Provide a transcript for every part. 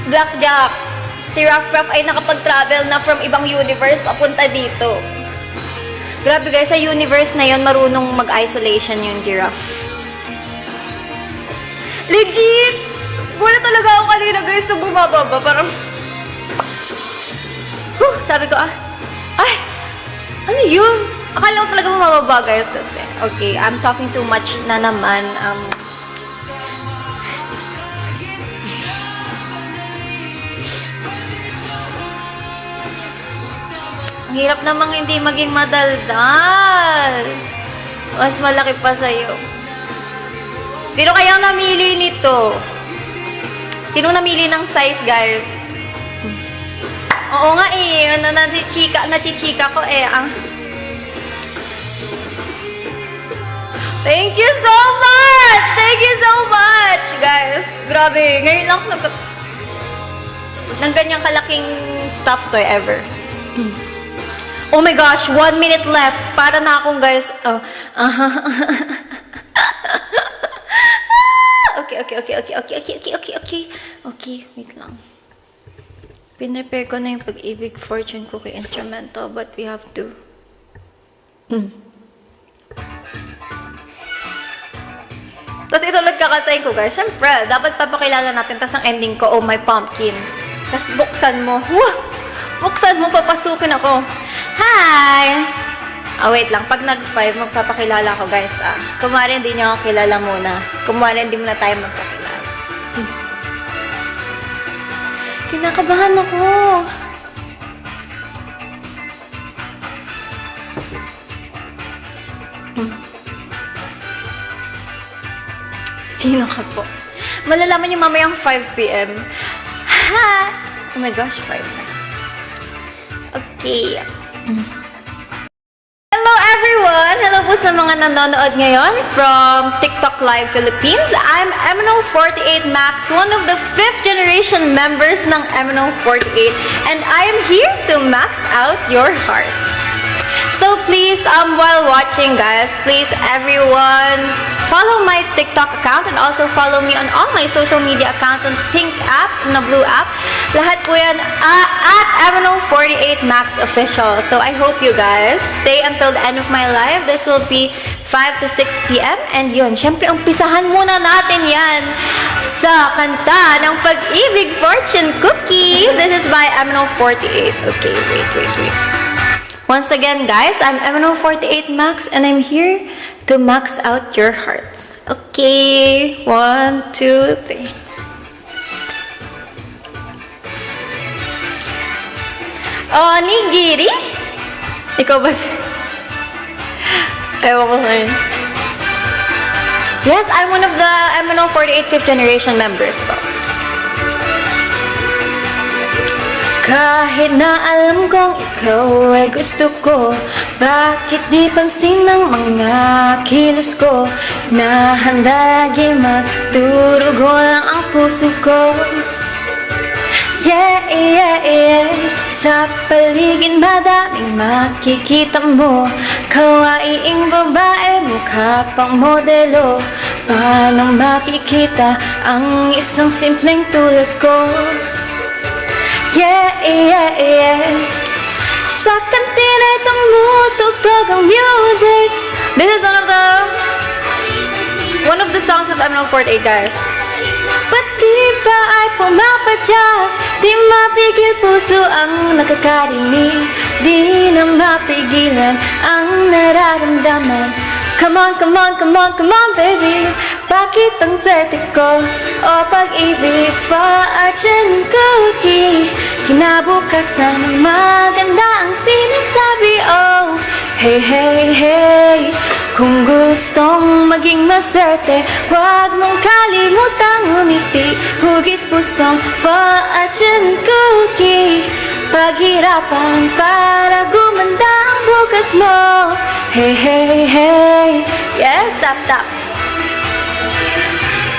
Blackjack, si Ruff Ruff ay nakapag-travel na from ibang universe papunta dito. Grabe guys, sa universe na yon marunong mag-isolation yung giraffe. Legit! Wala talaga ako kanina guys na bumababa. Parang... sabi ko, ay! Ano yun? Akala ko talaga bumababa guys kasi. Okay, I'm talking too much na naman. Ang hirap namang hindi maging madaldal. Mas malaki pa sa'yo. Sino kayang namili nito? Sino namili ng size, guys? Oo nga eh. Nachichika ko eh. Thank you so much! Thank you so much, guys. Grabe. Ngayon lang ako ng ganyang kalaking stuffed toy ever. Oh my gosh, 1 minute left. Para na akong guys. Okay, wait lang. Pinrepare ko na yung pag-ibig fortune ko kay instrumental, but we have to. Tapos ito ulit kakatayin ko guys. Siyempre, dapat papakilala natin. Tapos ang ending ko, oh my pumpkin. Tapos buksan mo. Buksan mo, papasukin ako. Hi! Wait lang. Pag nag-5, magpapakilala ako, guys. Kumari hindi niyo ako kilala muna. Kumari hindi muna tayo magpakilala. Kinakabahan ako. Sino ka po? Malalaman niyo mamayang 5 p.m. Ha! Oh my gosh, 5 na. Okay. Hello everyone! Hello po sa mga nanonood ngayon from TikTok Live Philippines. I'm MNO48 Max, one of the 5th generation members ng MNO48, and I am here to max out your hearts. So please, while watching guys, please everyone follow my TikTok account and also follow me on all my social media accounts on pink app, na blue app. Lahat po yan at MNO48 Max Official. So I hope you guys stay until the end of my live. This will be 5 to 6 p.m. And yun, syempre umpisahan muna natin yan sa kanta ng Pag-ibig Fortune Cookie. This is by MNO48. Okay, wait. Once again, guys, I'm MNO48 Max, and I'm here to max out your hearts. Okay, 1, 2, 3. Oh, nigiri? Ikaw ba si... Ewan ko sa'yo. Yes, I'm one of the MNO48 5th generation members po. Kahit na alam kong ikaw ay gusto ko, bakit di pansin ng mga kilos ko, na handa lagi magdurugo lang ang puso ko. Yeah, sa paligid madaming makikita mo, kawaiing babae, mukha pang modelo. Paano makikita ang isang simpleng tulad ko? Yeah. Sa kantina tumutugtog ang music. This is one of the songs of MNO48, guys. Pati ba ay pumapadya, di mapigil puso ang nakakarinig, di na mapigilan ang nararamdaman. Come on, baby. Bakit ang swerte ko o pag-ibig fortune cookie? Kinabukasan ng maganda ang sinasabi, oh. Hey. Kung gustong maging maswerte, huwag mong kalimutang umiti. Hugis pusong fortune cookie. Paghirapan para gumanda ang bukas mo. Hey. Yes, tap.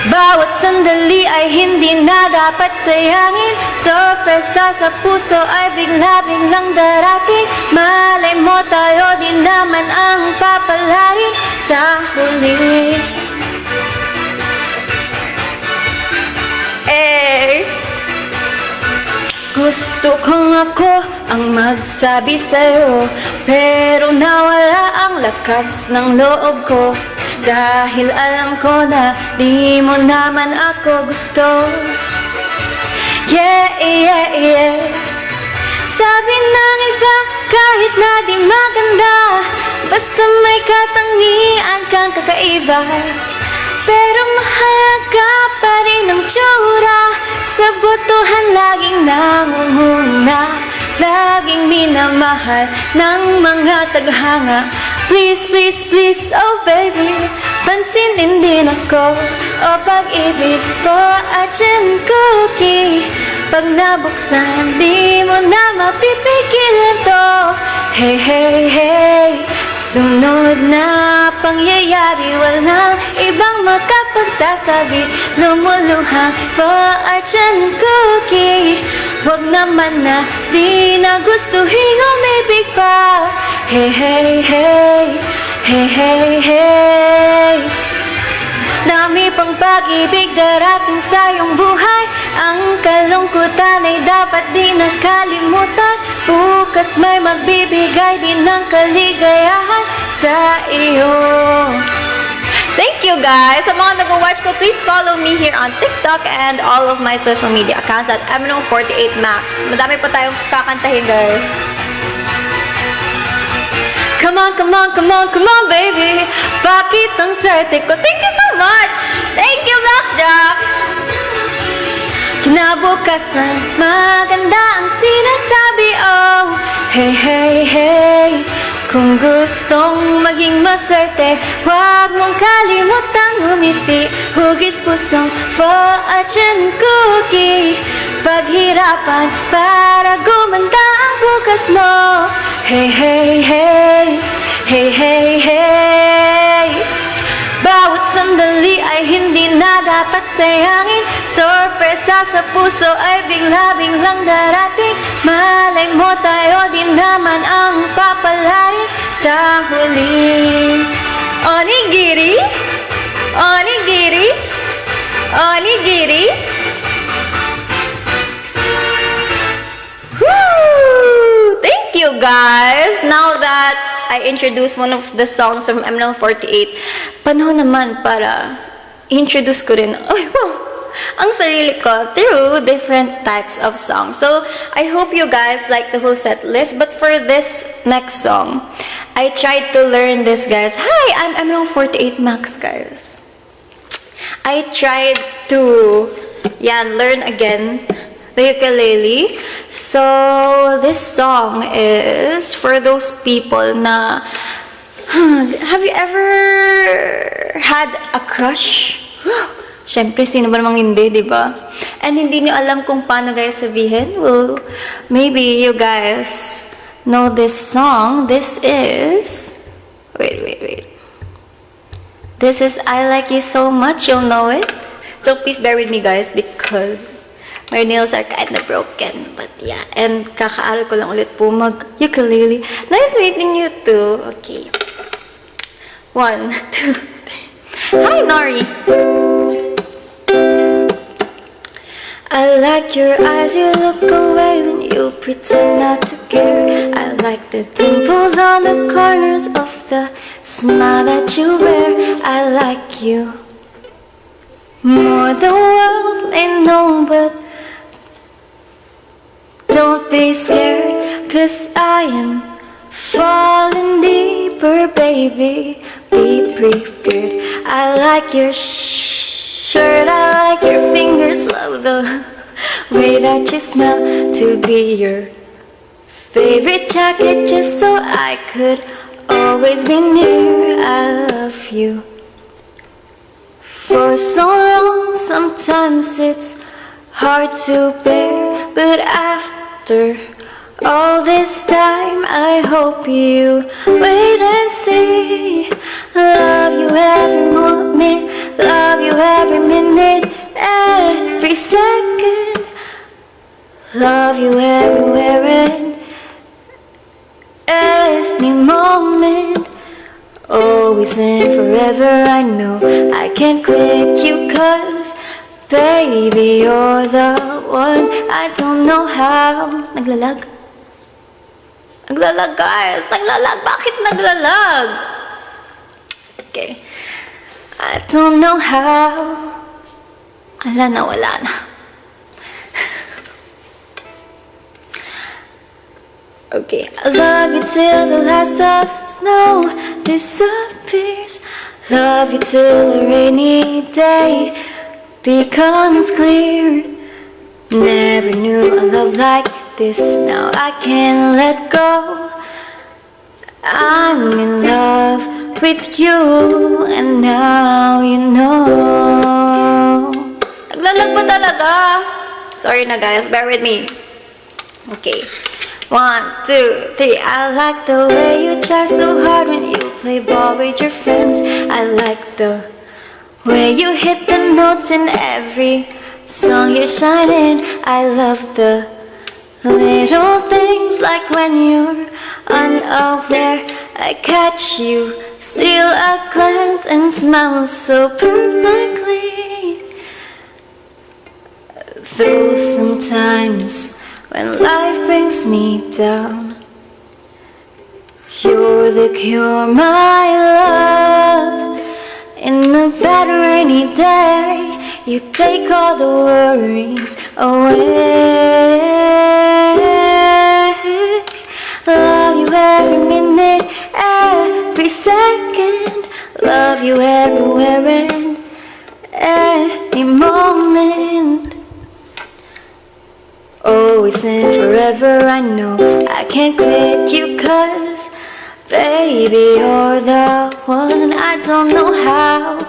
Bawat sandali ay hindi na dapat sayangin. Sorpresa sa puso ay bigla-biglang darating. Malay mo tayo din naman ang papalarin sa huli. Gusto kong ako ang magsabi sa'yo, pero nawala ang lakas ng loob ko, dahil alam ko na di mo naman ako gusto. Yeah, yeah, yeah. Sabi ng iba, kahit na di maganda, basta may katangian kang kakaiba. Pero mahalaga pa rin ang tsura, sa botohan laging nangunguna, laging minamahal ng mga taghanga. Please, please, please, oh baby, pansinin din ako, o pag-ibig fortune cookie. Pag nabuksan, di mo na mapipigilan to. Hey, hey, hey, sunod na pangyayari, walang ibang makapagsasabi, lumuluhang fortune cookie. Huwag naman na di na gustuhin umibig pa. Hey, hey, hey, hey, hey, hey. Dami pang pag-ibig darating sa iyong buhay, ang kalungkutan ay dapat di nakalimutan. Bukas may magbibigay din ng kaligayahan sa iyo. Thank you guys! Sa mga nag-watch ko, please follow me here on TikTok and all of my social media accounts at MNO48Max. Madami pa tayong kakantahin guys. Come on, come on, come on, come on, baby. Bakit ang swerte ko? Thank you so much. Thank you, Blackjack. Kinabukasan, maganda ang sinasabi, oh. Hey, hey, hey. Kung gustong maging maswerte, huwag mong kalimutang umiti. Hugis pusong fortune cookie. Paghirapan para gumanda ang bukas mo. Hey, hey, hey. Hey, hey, hey. Bawat sandali ay hindi na dapat sayangin. Sorpresa sa puso ay bigla-biglang darating. Malay mo, tayo din naman ang papalarin sa huli. Onigiri, onigiri, onigiri. Woo! Thank you guys. Now that I introduced one of the songs from MNL48, panahon naman para introduce ko rin ang sarili ko through different types of songs. So, I hope you guys like the whole set list. But for this next song, I tried to learn this, guys. Hi, I'm MNL48Max, guys. I tried to learn again the ukulele. So, this song is for those people na, have you ever had a crush? Siyempre, sino ba namang hindi, di ba? And hindi niyo alam kung paano guys sabihin? Well, maybe you guys know this song. This is, wait. This is I Like You So Much. You'll know it. So, please bear with me guys because my nails are kind of broken, but yeah. And kakaaral ko lang ulit po mag-ukulele. Nice meeting you too. Okay. 1, 2, 3. Hi, Nori. I like your eyes, you look away when you pretend not to care. I like the dimples on the corners of the smile that you wear. I like you more than world may know, but don't be scared, 'cause I am falling deeper, baby. Be prepared. I like your shirt, I like your fingers, love the way that you smell. To be your favorite jacket, just so I could always be near. I love you for so long, sometimes it's hard to bear, but after all this time, I hope you wait and see. Love you every moment, love you every minute, every second. Love you everywhere and any moment. Always and forever, I know I can't quit you, 'cause Baby, you're the one. I don't know how. Naglalag? Naglalag, guys. Naglalag. Bakit naglalag? Okay. I don't know how. Wala na. Okay. I love you till the last of snow disappears. Love you till a rainy day becomes clear. Never knew a love like this. Now I can't let go. I'm in love with you, and now you know. Naglalag ba talaga? Sorry na guys, bear with me. Okay. 1, 2, 3. I like the way you try so hard when you play ball with your friends. I like the way you hit the notes in every song you're shining. I love the little things, like when you're unaware. I catch you, steal a glance, and smile so perfectly. Though sometimes when life brings me down, you're the cure, my love. In a bad rainy day, you take all the worries away. Love you every minute, every second. Love you everywhere and any moment. Always and forever, I know I can't quit you, 'cause baby, you're the one. I don't know how.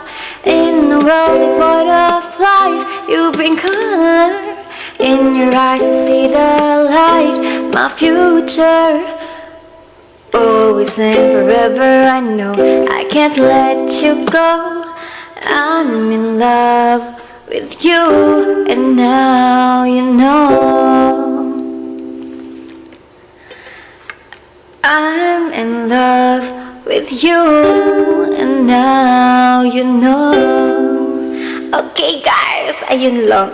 In a world devoid of life, you bring color. In your eyes I see the light, my future. Always and forever, I know I can't let you go. I'm in love with you, and now you know. I'm in love with you, and now you know. Okay guys, ayun lang.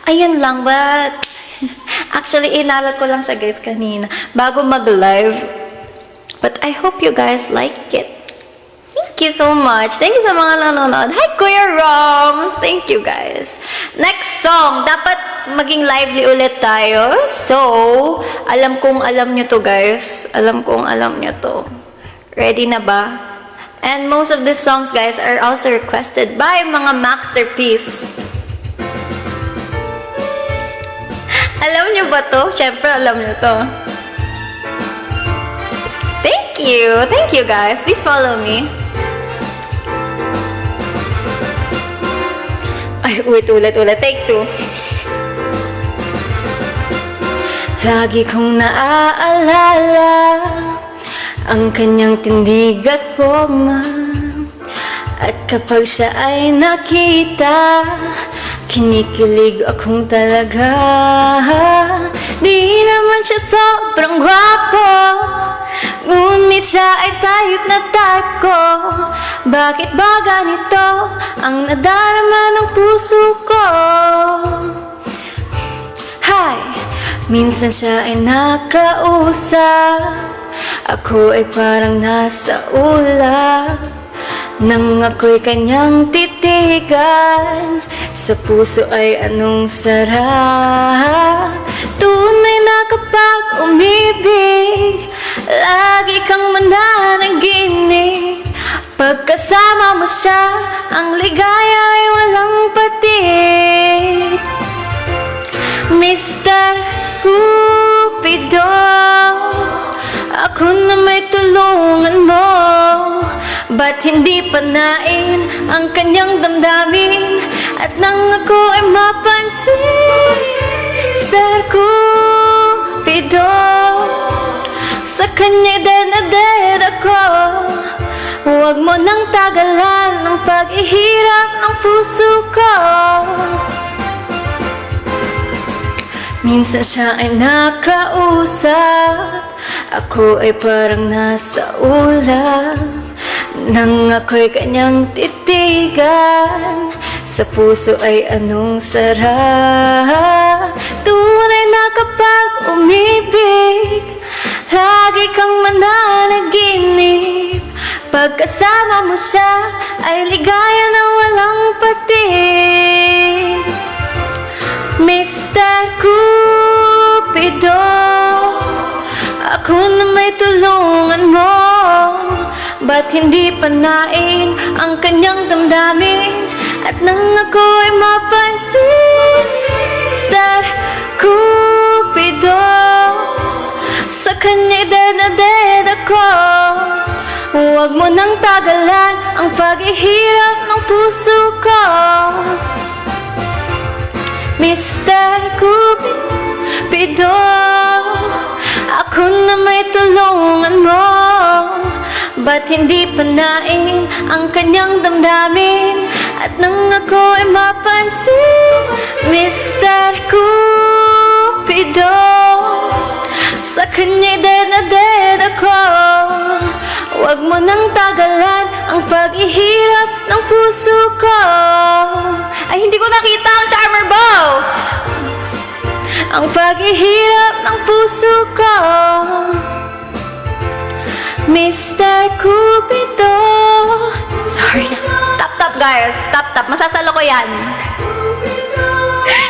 Ayun lang, but actually inaral ko lang siya guys kanina bago mag-live. But I hope you guys like it. Thank you so much. Thank you sa mga nanonood. Hi, Kuya Roms! Thank you, guys. Next song. Dapat maging lively ulit tayo. So, alam kong alam nyo to, guys. Alam kong alam nyo to. Ready na ba? And most of these songs, guys, are also requested by mga Maxterpiece. Alam nyo ba to? Siyempre, alam nyo to. Thank you. Thank you, guys. Please follow me. Ay, ulit. Take 2. Lagi kong naaalala ang kanyang tindig at poma. At kapag siya ay nakita, kinikilig akong talaga. Di naman siya sobrang gwapo, ngunit siya ay type na type ko. Bakit ba ganito ang nadarama ng puso ko? Hi! Minsan siya ay nakausap, ako ay parang nasa ulap. Nang ako'y kanyang titigan, sa puso ay anong sarap. Tunay na kapag umibig, lagi kang mananaginip. Pagkasama mo siya, ang ligaya ay walang patik. Mr. Cupido, ako na may tulungan mo. Ba't hindi panain ang kanyang damdamin? At nang ako ay mapansin, Mr. Cupido, sa kanya'y dead na dead ako. Huwag mo nang tagalan ang paghihirap ng puso ko. Minsan siya ay nakausap, ako ay parang nasa ulap. Nang ako'y kanyang titigan, sa puso ay anong sarap. Tunay na kapag umibig, lagi kang mananaginip. Pagkasama mo siya ay ligaya na walang patig. Mr. Cupido, ako na may tulungan mo. Ba't hindi panain ang kanyang damdamin at nang ako ay mapansin? Mr. Cupido, sa kanya'y dead na dead ako. Huwag mo nang tagalan ang paghihirap ng puso ko. Mr. Cupido, ako na may tulungan mo. Ba't hindi panain ang kanyang damdamin at nang ako ay mapansin? Mr. Cupido, sa kanya'y dead na dead ako. Huwag mo nang tagalan ang paghihirap ng puso ko. Ay, hindi ko nakita ang charmer bow. Ang paghihirap ng puso ko. Mr. Cupido. Sorry na. Tap guys. Tap. Masasalo ko yan.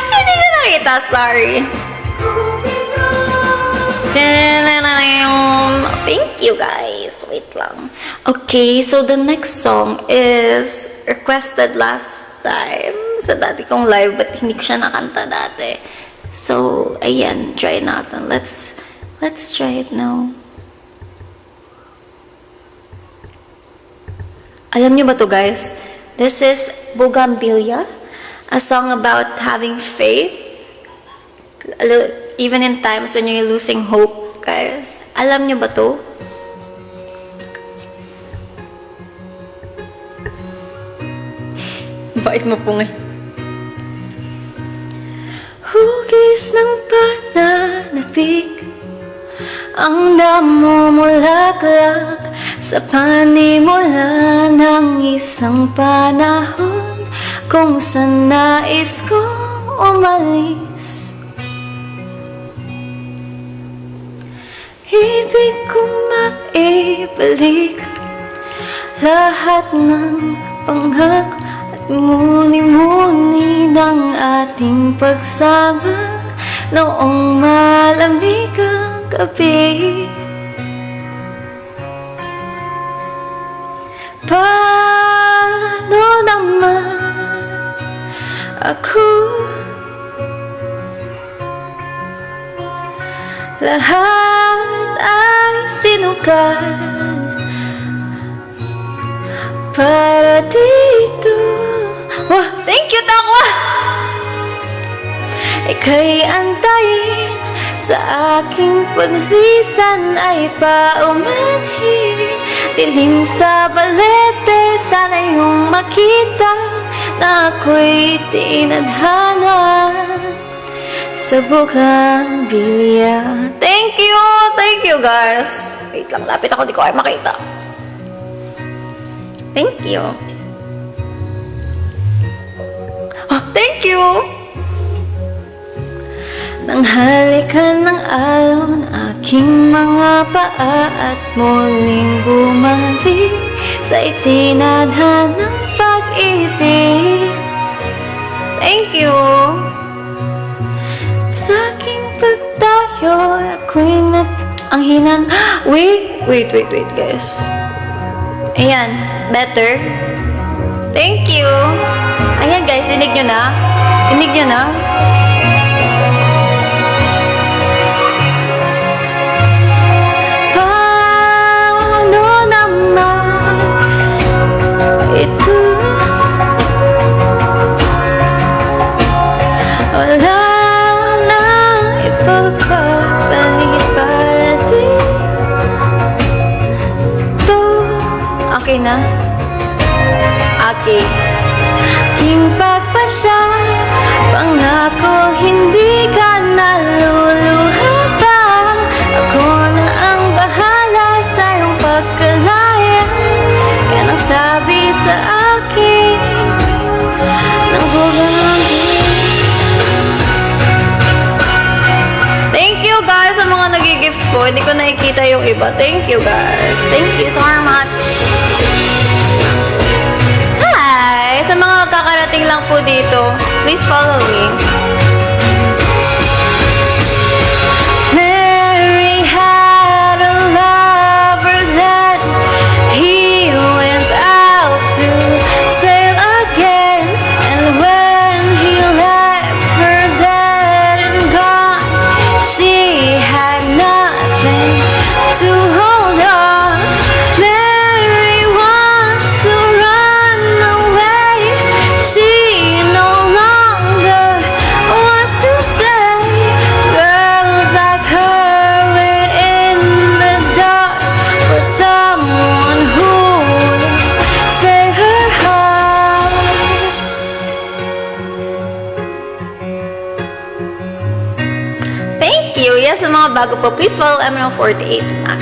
Hindi ko nakita. Sorry. Thank you guys. Wait lang. Okay, so the next song is requested last time sa dati kong live, but hindi ko siya nakanta dati. So, ayan, try natin. Let's try it now. Alam niyo ba to guys? This is Bougainvillea, a song about having faith. Even in times when you're losing hope, guys. Alam niyo ba to? Bait mo po ngayon. Hugis ng pananabik, ang namumulaklak sa panimula ng isang panahon kung saan nais kong umalis. Ibig kong maibalik lahat ng panghak at muni-muni ng ating pagsama noong malamig ang gabi. Paano naman ako lahat ay sinukat para dito. Wah, thank you, Takwa! Ika'y antayin sa aking paglisan ay paumanhin. Dilim sa balete, sana yung makita na ako'y tinadhana sa Bougainvillea. Thank you guys. Wait lang, lapit ako, di ko ay makita. Thank you. Oh, thank you. Nang halikan ng alon aking mga paa at muling bumalik sa itinadhanang pag-ibig. Thank you. Sa aking pagtayo, ako'y ang hinan. Wait guys. Ayan, better. Thank you. Ayan guys, dinig nyo na? Dinig nyo na? Paano naman ito? Wala pagpapalit para dito. Okay na? Okay. King pagpasya, pangako hindi ka naluluha pa. Ako na ang bahala sa iyong pagkalaya. Yan ang sabi sa akin ng Hindi ko nakikita yung iba. Thank you, guys. Thank you so much. Hi! Sa mga kakarating lang po dito, please follow me. Mary had a lover that he went out to sail again, and when he left her dead and gone, she had nothing to hold on. Mary wants to run away. She no longer wants to stay. Girls like her wait in the dark for someone who will save her heart. Thank you. Yes, sa mga bago po, please follow MNO48 Max.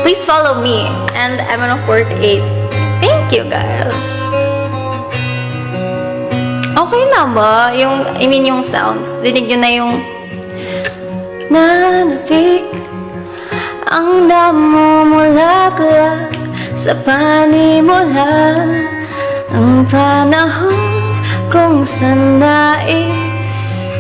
Please follow me and MNO48. Thank you, guys. Okay na ba? Yung sounds. Dinig nyo na yung nanapik ang namumulaklak sa panimula ang panahon kung saan nais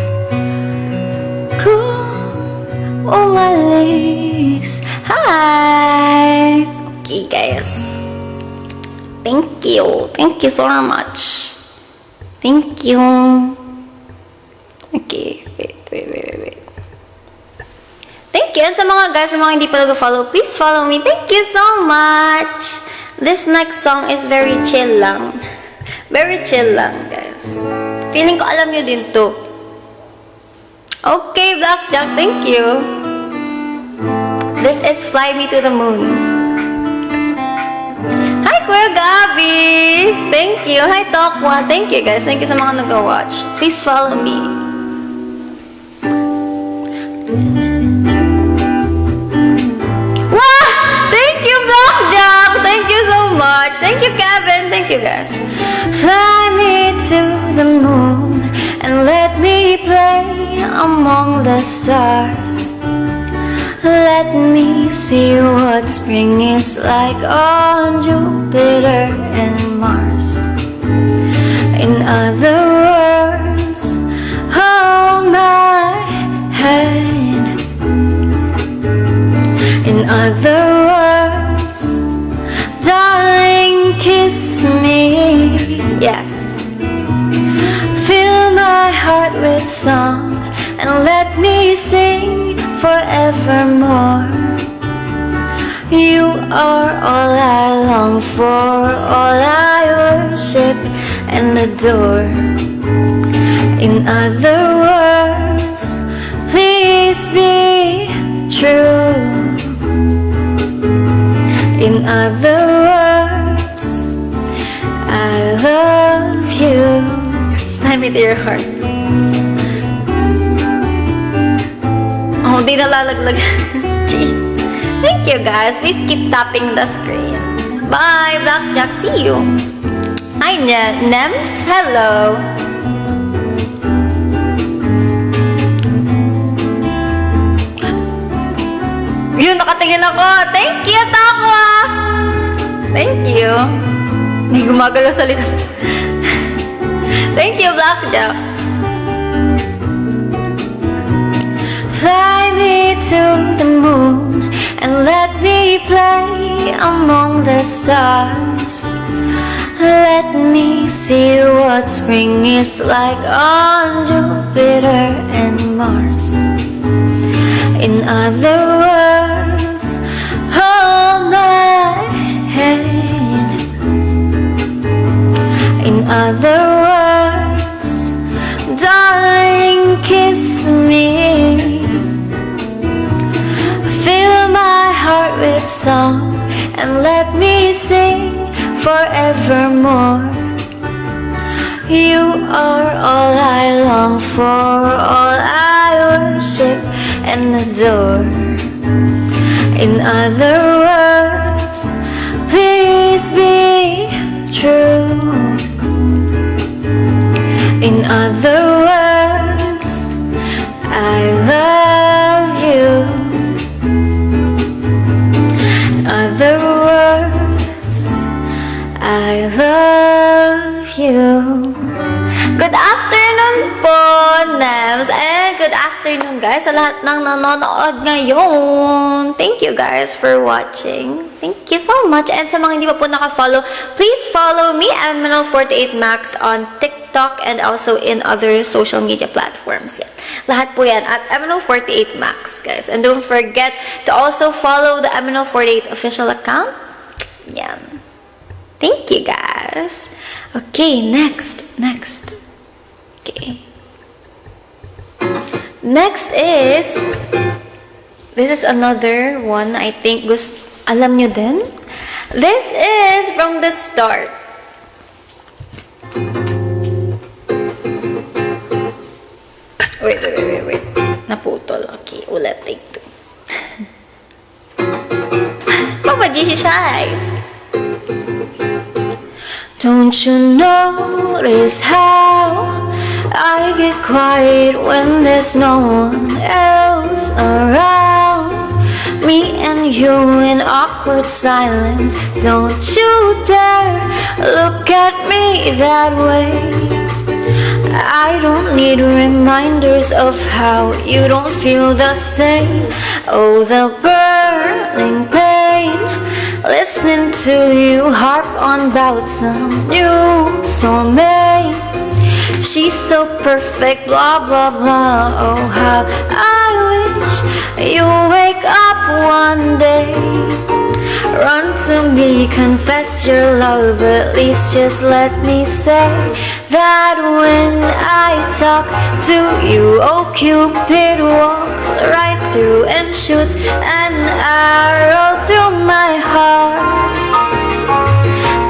umalis. Hi! Okay, guys. Thank you. Thank you so much. Thank you. Okay. Wait. Thank you. And sa mga guys, sa mga hindi pa nag-follow, please follow me. Thank you so much. This next song is very chill lang. Very chill lang, guys. Feeling ko alam nyo din to. Okay, Blackjack, thank you. This is Fly Me to the Moon. Hi, Kuya Gabi! Thank you. Hi, Tokwa. Thank you, guys. Thank you sa mga nag-watch. Please follow me. Wow! Thank you, Blackjack! Thank you so much. Thank you, Kevin. Thank you, guys. Fly me to the moon and let me play among the stars. Let me see what spring is like on Jupiter and Mars. In other words, hold my hand. In other words, darling, kiss me. Yes. Fill my heart with song and let me sing forevermore. You are all I long for, all I worship and adore. In other words, please be true. In other words, I love you. Time it to your heart. Oh, di nalalaglag. Thank you, guys. Please keep tapping the screen. Bye, Blackjack. See you. Hi, Nems. Hello. Yun, nakatingin ako. Thank you, Takwa. Thank you. May gumagalaw sa likod. Thank you, Blackjack. Fly me to the moon and let me play among the stars. Let me see what spring is like on Jupiter and Mars. In other words, hold my hand. In other words, darling, kiss me. Fill my heart with song and let me sing forevermore. You are all I long for, all I worship and adore. In other words, please be true. In other words, I love you. Good afternoon po, Nems. And good afternoon, guys, sa lahat ng nanonood ngayon. Thank you, guys, for watching. Thank you so much. And sa mga hindi pa po nakafollow, please follow me, Eminal48Max, on TikTok and also in other social media platforms. Yan. Lahat po yan at Eminal48Max, guys. And don't forget to also follow the Eminal48 official account. Yan. Thank you, guys. Okay, next. Okay. Next is, this is another one I think alam nyo din. This is From the Start. Wait. Naputol. Okay, ulit. Take two. Papa G, shy. Don't you notice how I get quiet when there's no one else around? Me and you in awkward silence. Don't you dare look at me that way. I don't need reminders of how you don't feel the same. Oh, the burning pain. Listen to you harp on about some new soulmate. She's so perfect, blah, blah, blah. Oh, how I wish you wake up one day. Run to me, confess your love. At least just let me say that when I talk to you, oh, Cupid walks right through and shoots an arrow through my heart.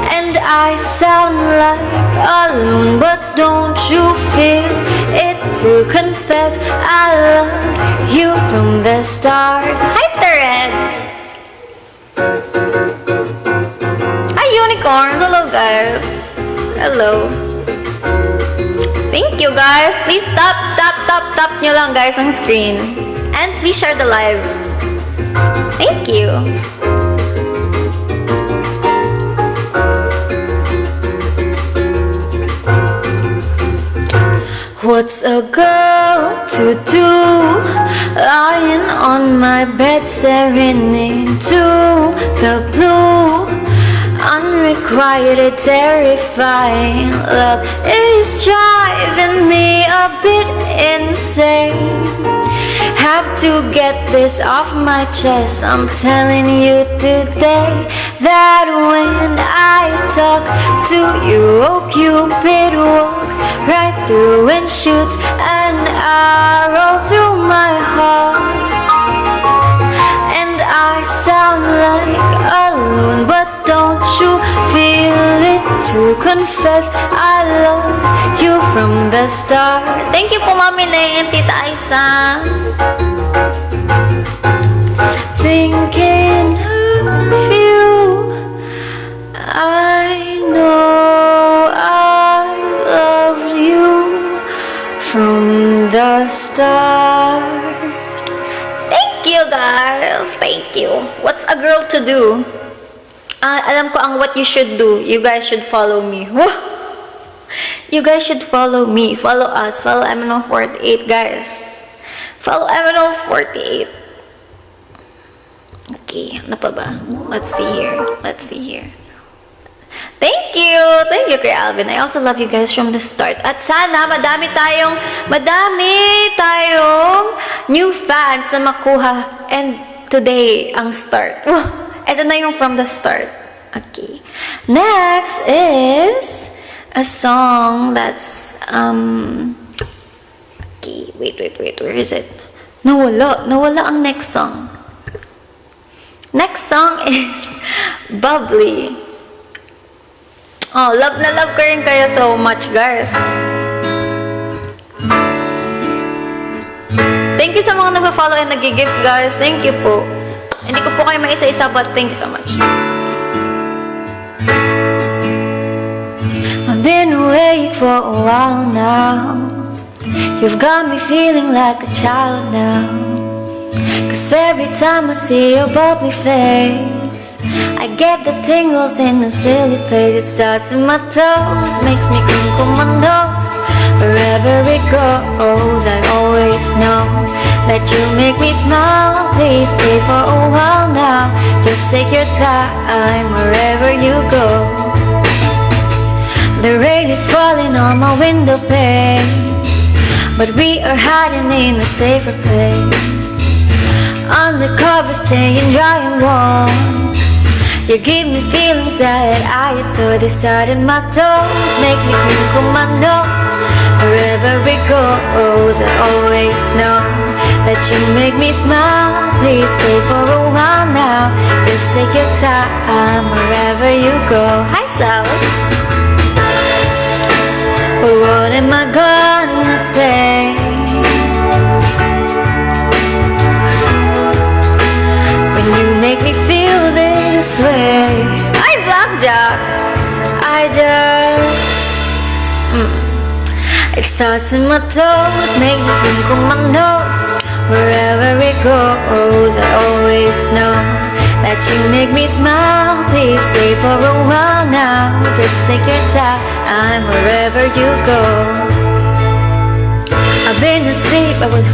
And I sound like a loon, but don't you feel it to confess I loved you from the start. Hi, Teren! Hi, unicorns! Hello, guys! Hello! Thank you, guys! Please tap nyo lang, guys, ang screen. And please share the live. Thank you! What's a girl to do, lying on my bed staring into the blue? Unrequited, terrifying love is driving me a bit insane. Have to get this off my chest. I'm telling you today that when I talk to you, oh, Cupid walks right through and shoots an arrow through my heart. And I sound like a loon, but don't you feel it to confess I love you from the start? Thank you po, Mami Lay and Tita Aisa. Thinking of you, I know I loved you from the start. Thank you, guys. Thank you. What's a girl to do? Alam ko ang what you should do. You guys should follow me. You guys should follow me. Follow us. Follow Eminal48, guys. Follow Eminal48. Okay, ano pa ba? Let's see here. Thank you, Kuya Alvin. I also love you guys from the start. At sana madami tayong new fans na makuha. And today, ang start. Ito na yung from the start. Okay. Next is a song that's okay, wait, where is it? Nawala ang next song. Next song is Bubbly. Oh, love na love ko rin kayo so much, guys. Thank you sa mga nagpa-follow and nag-gift, guys. Thank you po. Hindi ko po kayo maisa-isa, but thank you so much. I've been awake for a while now. You've got me feeling like a child now. 'Cause every time I see your bubbly face, I get the tingles in a silly place. It starts in my toes, makes me crinkle my nose. Wherever it goes, I always know that you make me smile. Please stay for a while now. Just take your time wherever you go. The rain is falling on my window pane, but we are hiding in a safer place. Undercover, staying dry and warm. You give me feelings that I adore. They start in my toes, make me wrinkle my nose. Wherever it goes, I always know that you make me smile. Please stay for a while now. Just take your time wherever you go. Hi, Sal. What am I gonna say when you make me feel this way? Hi, Blackjack. I just it starts in my toes, make me wrinkle my nose. Wherever it goes, I always know that you make me smile. Please stay for a while now. Just take your time wherever you go. I've been asleep, I would...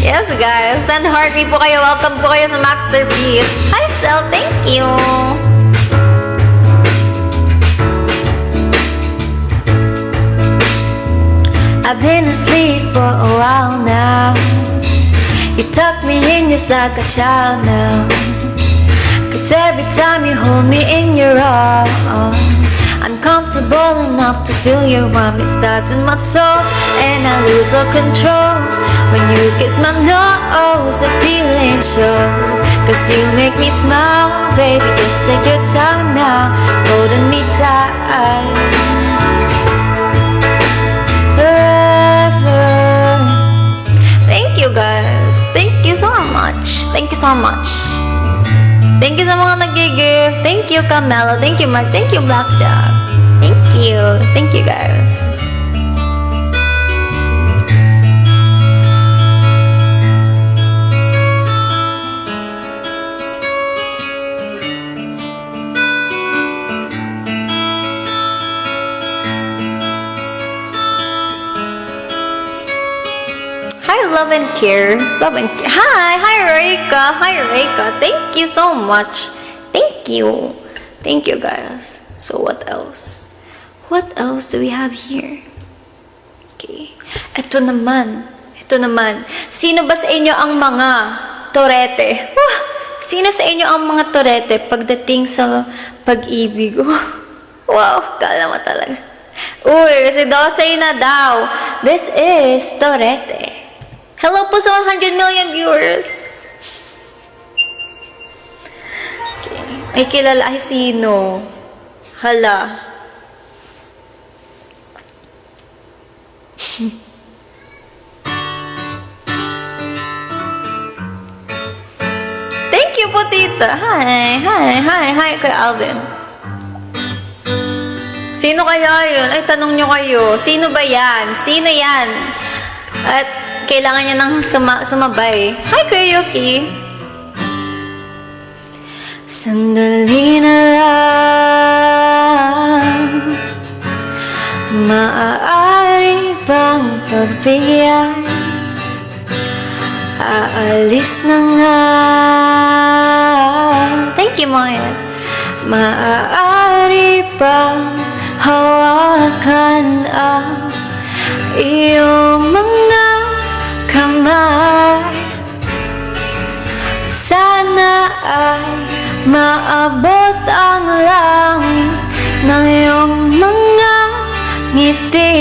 Yes, guys. Send heartbeat po kayo. Welcome po kayo sa Masterpiece. Hi, Sel. Thank you. I've been asleep for a while now. You tuck me in just like a child now. Cause every time you hold me in your arms, I'm comfortable enough to feel your warmth. It starts in my soul and I lose all control. When you kiss my nose, the feeling shows. Cause you make me smile, baby, just take your time now, holding me tight. Thank you, guys. Thank you so much. Thank you so much. Thank you sa mga nag-gift. Thank you, Camelo. Thank you, Mark. Thank you, Blackjack. Thank you. Thank you, guys. Love and care. Love and care. Hi, Reika. Hi, Reika. Thank you so much. Thank you. Thank you, guys. So, what else? What else do we have here? Okay. Ito naman. Sino ba sa inyo ang mga torete? Sino sa inyo ang mga torete pagdating sa pag-ibig? Wow, kala mo talaga. Uy, kasi 12 na daw. This is torete. Hello po sa 100 million viewers. Okay. May kilala ay sino? Hala. Thank you po, tita. Hi, Kuya Alvin. Sino kaya yun? Ay, tanong nyo kayo. Sino ba yan? Sino yan? At kailangan niya ng sumabay. Hi, Kuya Yuki. Sandali na lang, maaari bang pagbigyan? Aalis na nga. Thank you, Maya. Maaari bang hawakan ang iyong mga kamay? Sana ay maabot ang langit ng iyong mga ngiti.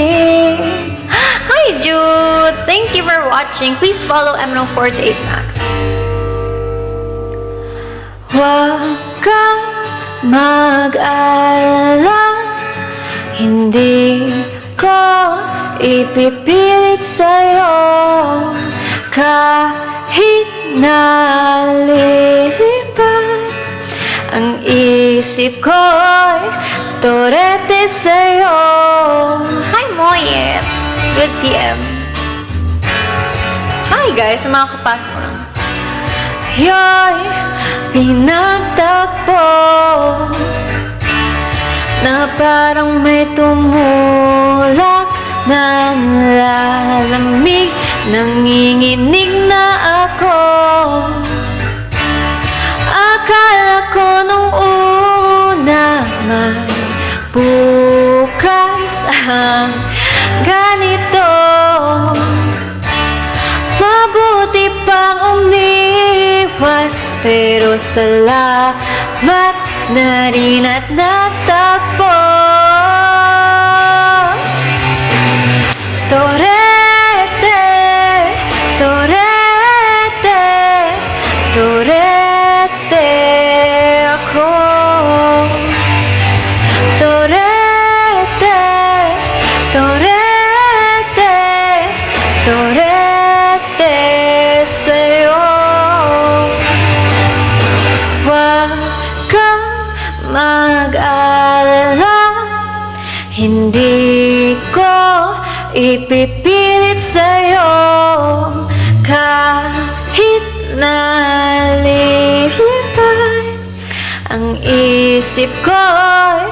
Hi, Jude! Thank you for watching. Please follow MNO48 Max. Huwag kang mag-alala, hindi ko ipipilit sa'yo. Kahit nalilipad ang isip ko'y torete sa'yo. Hi, Moyet! Good PM. Hi, guys, sa mga kapasok lang. Yo'y pinagtakpo na parang may tumula ng lalamig, nanginginig na ako. Akala ko nung una man bukas ang ganito. Mabuti pang umiwas, pero salamat na rin at nagtagpo. Torete, torete, torete ako. Torete, torete, torete sa'yo. Huwag kang mag-alala, hindi ko ipipilit sa'yo. Kahit nalilipay ang isip ko'y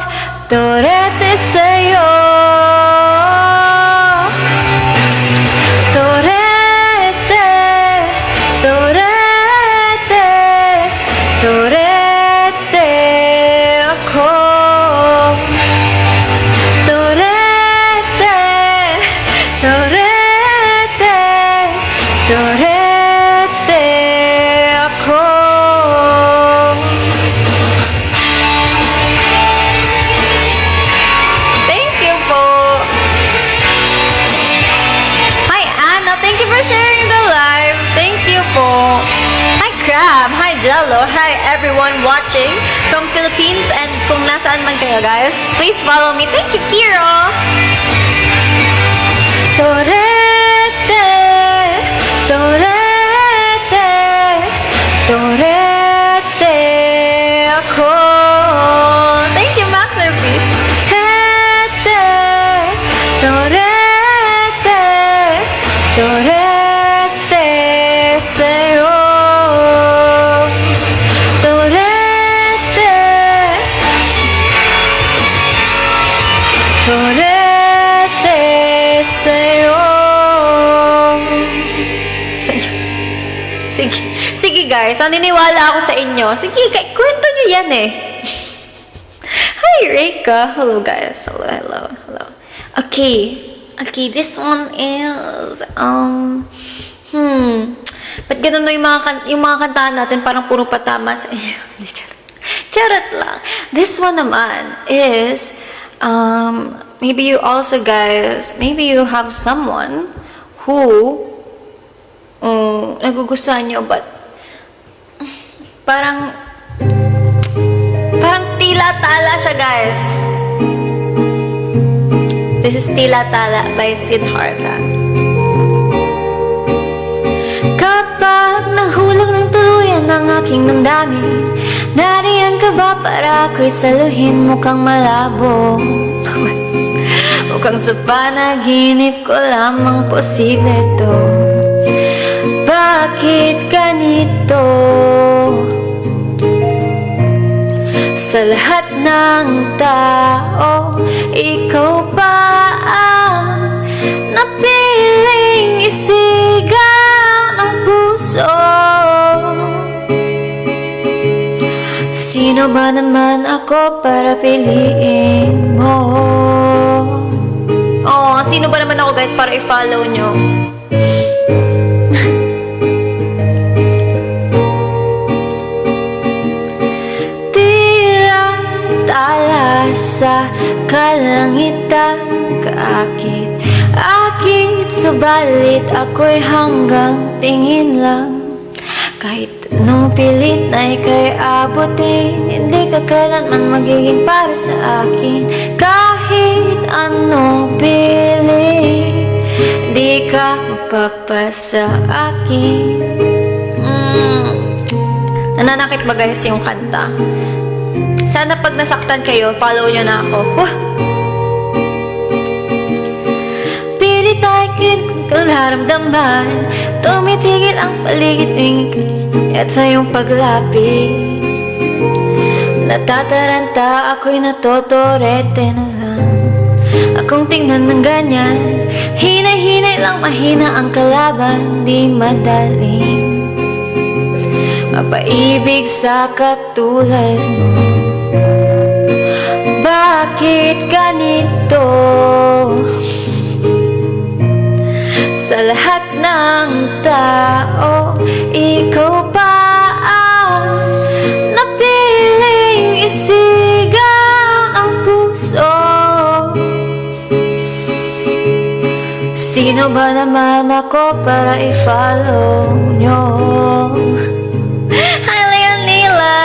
torete sa'yo. Torete, torete, torete ako. Torete, torete, torete ako. Thank you po. Hi Anna, thank you for sharing the live. Thank you po. Hi Crab, hi Jello, hi everyone watching from Philippines, and kung nasaan man kayo guys, please follow me. Thank you Kiro. Torete, torete, torete ako. Thank you Maxerpiece. Torete, torete, torete sa'yo. Torete, torete sa'yo. Sige, sige guys, naniniwala ako sa inyo. Sige, kwento nyo yan eh. Hi Reika. Hello guys. Hello, hello, hello. Okay. Okay, this one is ba't ganun yung mga kantahan natin parang puro patama sa inyo? Charot lang. This one naman is maybe you also guys, maybe you have someone who nagugustuhan nyo, but parang Tila Tala siya guys. This is Tila Tala by Siddhartha. Kapag nahulog ng tuluyan ang aking damdamin, nariyan ka ba para ako'y saluhin? Mukhang malabo. Mukhang sa panaginip ko lamang posible to. Bakit ganito? Sa lahat ng tao, ikaw pa ang napiling isigaw ng puso. Sino ba naman ako para piliin mo? Oh, sino ba naman ako guys para i-follow nyo? Sa kalangitan, kaakit, subalit ako'y hanggang tingin lang. Kahit anong pilit na ika'y abutin, hindi ka kailanman magiging para sa akin. Kahit anong pilit, di ka mapapasa akin. Nananakit ba guys yung kanta? Sana pag nasaktan kayo, follow nyo na ako. Pilit akin kung nararamdaman, tumitigil ang paligid at sa iyong paglapit. Natataranta, ako'y natotorete na lang. akong tingnan ng ganyan. Hinay-hinay lang, mahina ang kalaban, di madaling mapaibig sa katulad mo. Bakit ganito? Sa lahat ng tao, ikaw pa ang napiling isigang ang puso. Sino ba naman ako para i-follow nyo? Hi, Leonila!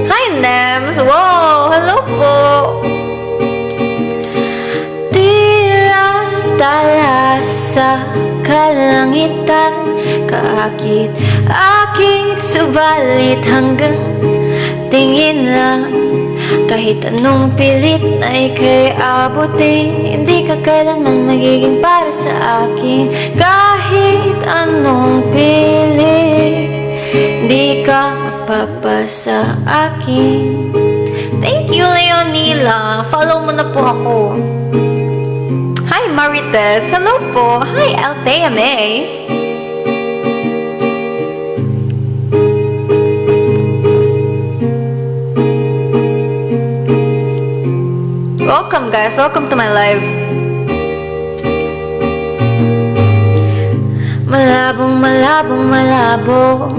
Hi, Nems! Wow! Hello po! Tila tala sa kalangitan, kaakit-akit, subalit hanggang tingin lang. Kahit anong pilit na ika'y abutin, hindi ka kailanman magiging para sa akin. Kahit anong pilit, hindi ka mapapasa akin. Thank you, Leonila. Follow mo na po ako. Hi, Marites. Hello po. Hi, Althea May. Welcome guys, welcome to my live. Malabong, malabong, malabo.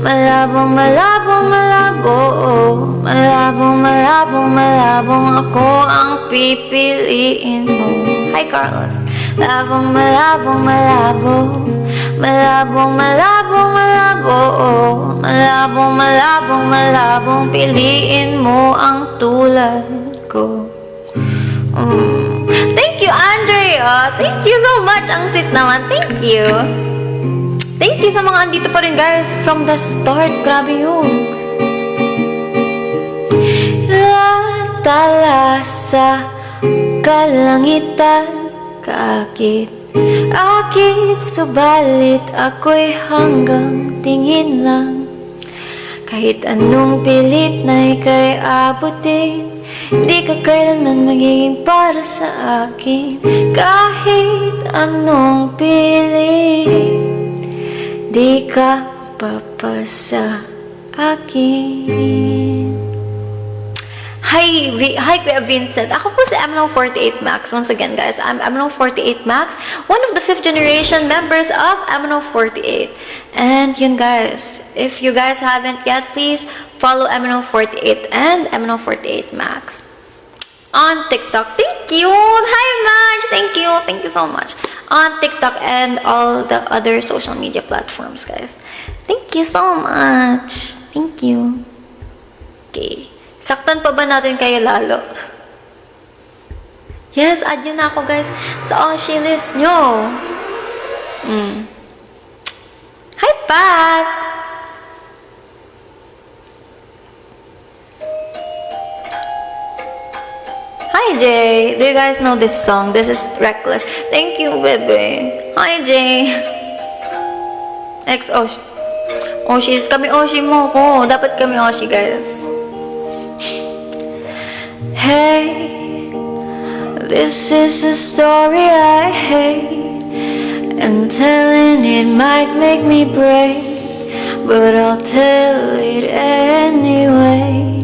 Malabong, malabong, malabo. Malabong, malabong, malabong, ako ang pipiliin mo. Hi Carlos. Malabong, malabong, malabo. Malabong, malabong, malabo. Malabong, malabong, malabong, piliin mo ang tulad ko. Thank you, Andrea. Thank you so much. Ang sweet naman. Thank you. Thank you sa mga andito pa rin, guys. From the start. Grabe yun. Tala sa kalangitan, kaakit-akit, subalit ako'y hanggang tingin lang. Kahit anong pilit na ika'y abutin, di ka kailanman magiging para sa akin. Kahit anong pilit, di ka papasa akin. Hi Kuya Vincent. Ako po si MNO48 Max. Once again guys, I'm MNO48 Max, one of the 5th generation members of MNO48. And yun guys, if you guys haven't yet, please follow MNO48 and MNO48 Max on TikTok. Thank you. Hi Madge. Thank you so much. On TikTok and all the other social media platforms guys. Thank you so much. Thank you. Okay. Saktan pa ba natin kayo lalo? Yes, add nyo na ako guys sa Oshi list nyo. Hi Pat! Hi Jay! Do you guys know this song? This is Reckless. Thank you, baby. Hi Jay! Ex-Oshi. Oshis, kami Oshi mo ko. Dapat kami Oshi guys. Hey, this is a story I hate, and telling it might make me break, but I'll tell it anyway.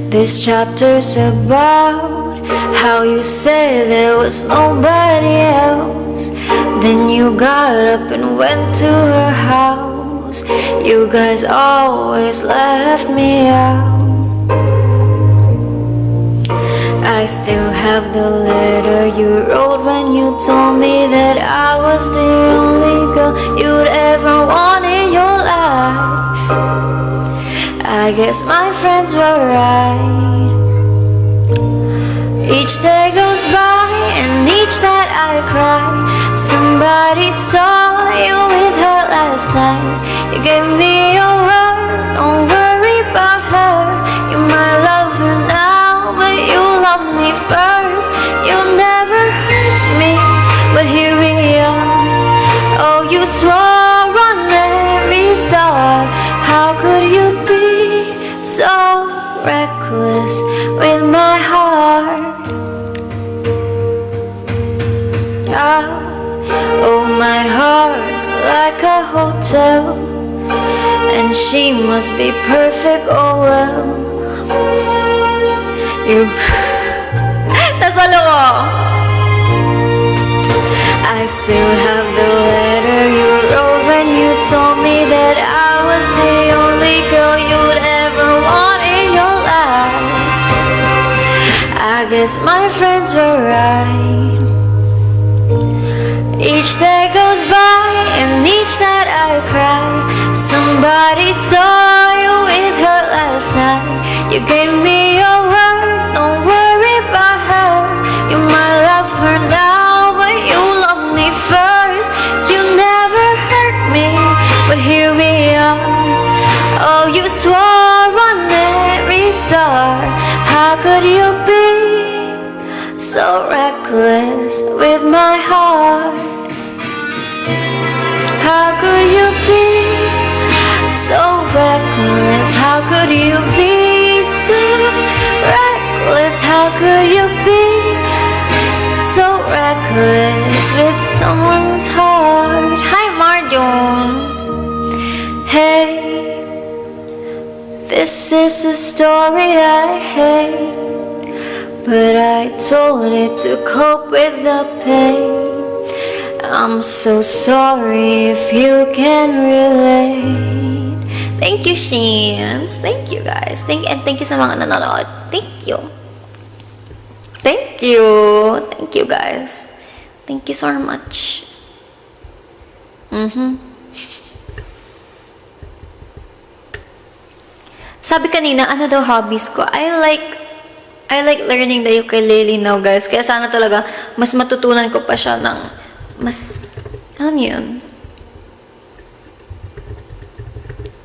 This chapter's about how you said there was nobody else, then you got up and went to her house. You guys always left me out. I still have the letter you wrote when you told me that I was the only girl you'd ever want in your life. I guess my friends were right. Each day goes by and each night I cry. Somebody saw you with her last night. You gave me your word, don't worry about her. You might love her now, but you love me first. You never hurt me, but here we are. Oh, you swore on every star. How could you be so reckless? hotel, and she must be perfect, oh well. You nasalo ko. I still have the letter you wrote when you told me that I was the only girl you'd ever want in your life. I guess my friends were right. Each day goes by and each night I cry. Somebody saw you with her last night. You gave me your word, don't worry about her. You might love her now, but you love me first. You never hurt me, but here we are. Oh, you swore on every star. How could you be so reckless with my heart? How could you be so reckless? How could you be so reckless? How could you be so reckless with someone's heart? Hi, Marjon. Hey, this is a story I hate, but I told it to cope with the pain. I'm so sorry if you can relate. Thank you, Sheens. Thank you, guys. Thank you sa mga nanonood. Thank you. Thank you. Thank you, guys. Thank you so much. Sabi kanina, ano daw hobbies ko? I like learning the ukulele now, guys. Kaya sana talaga mas matutunan ko pa siya ng mas, alam niyo yun.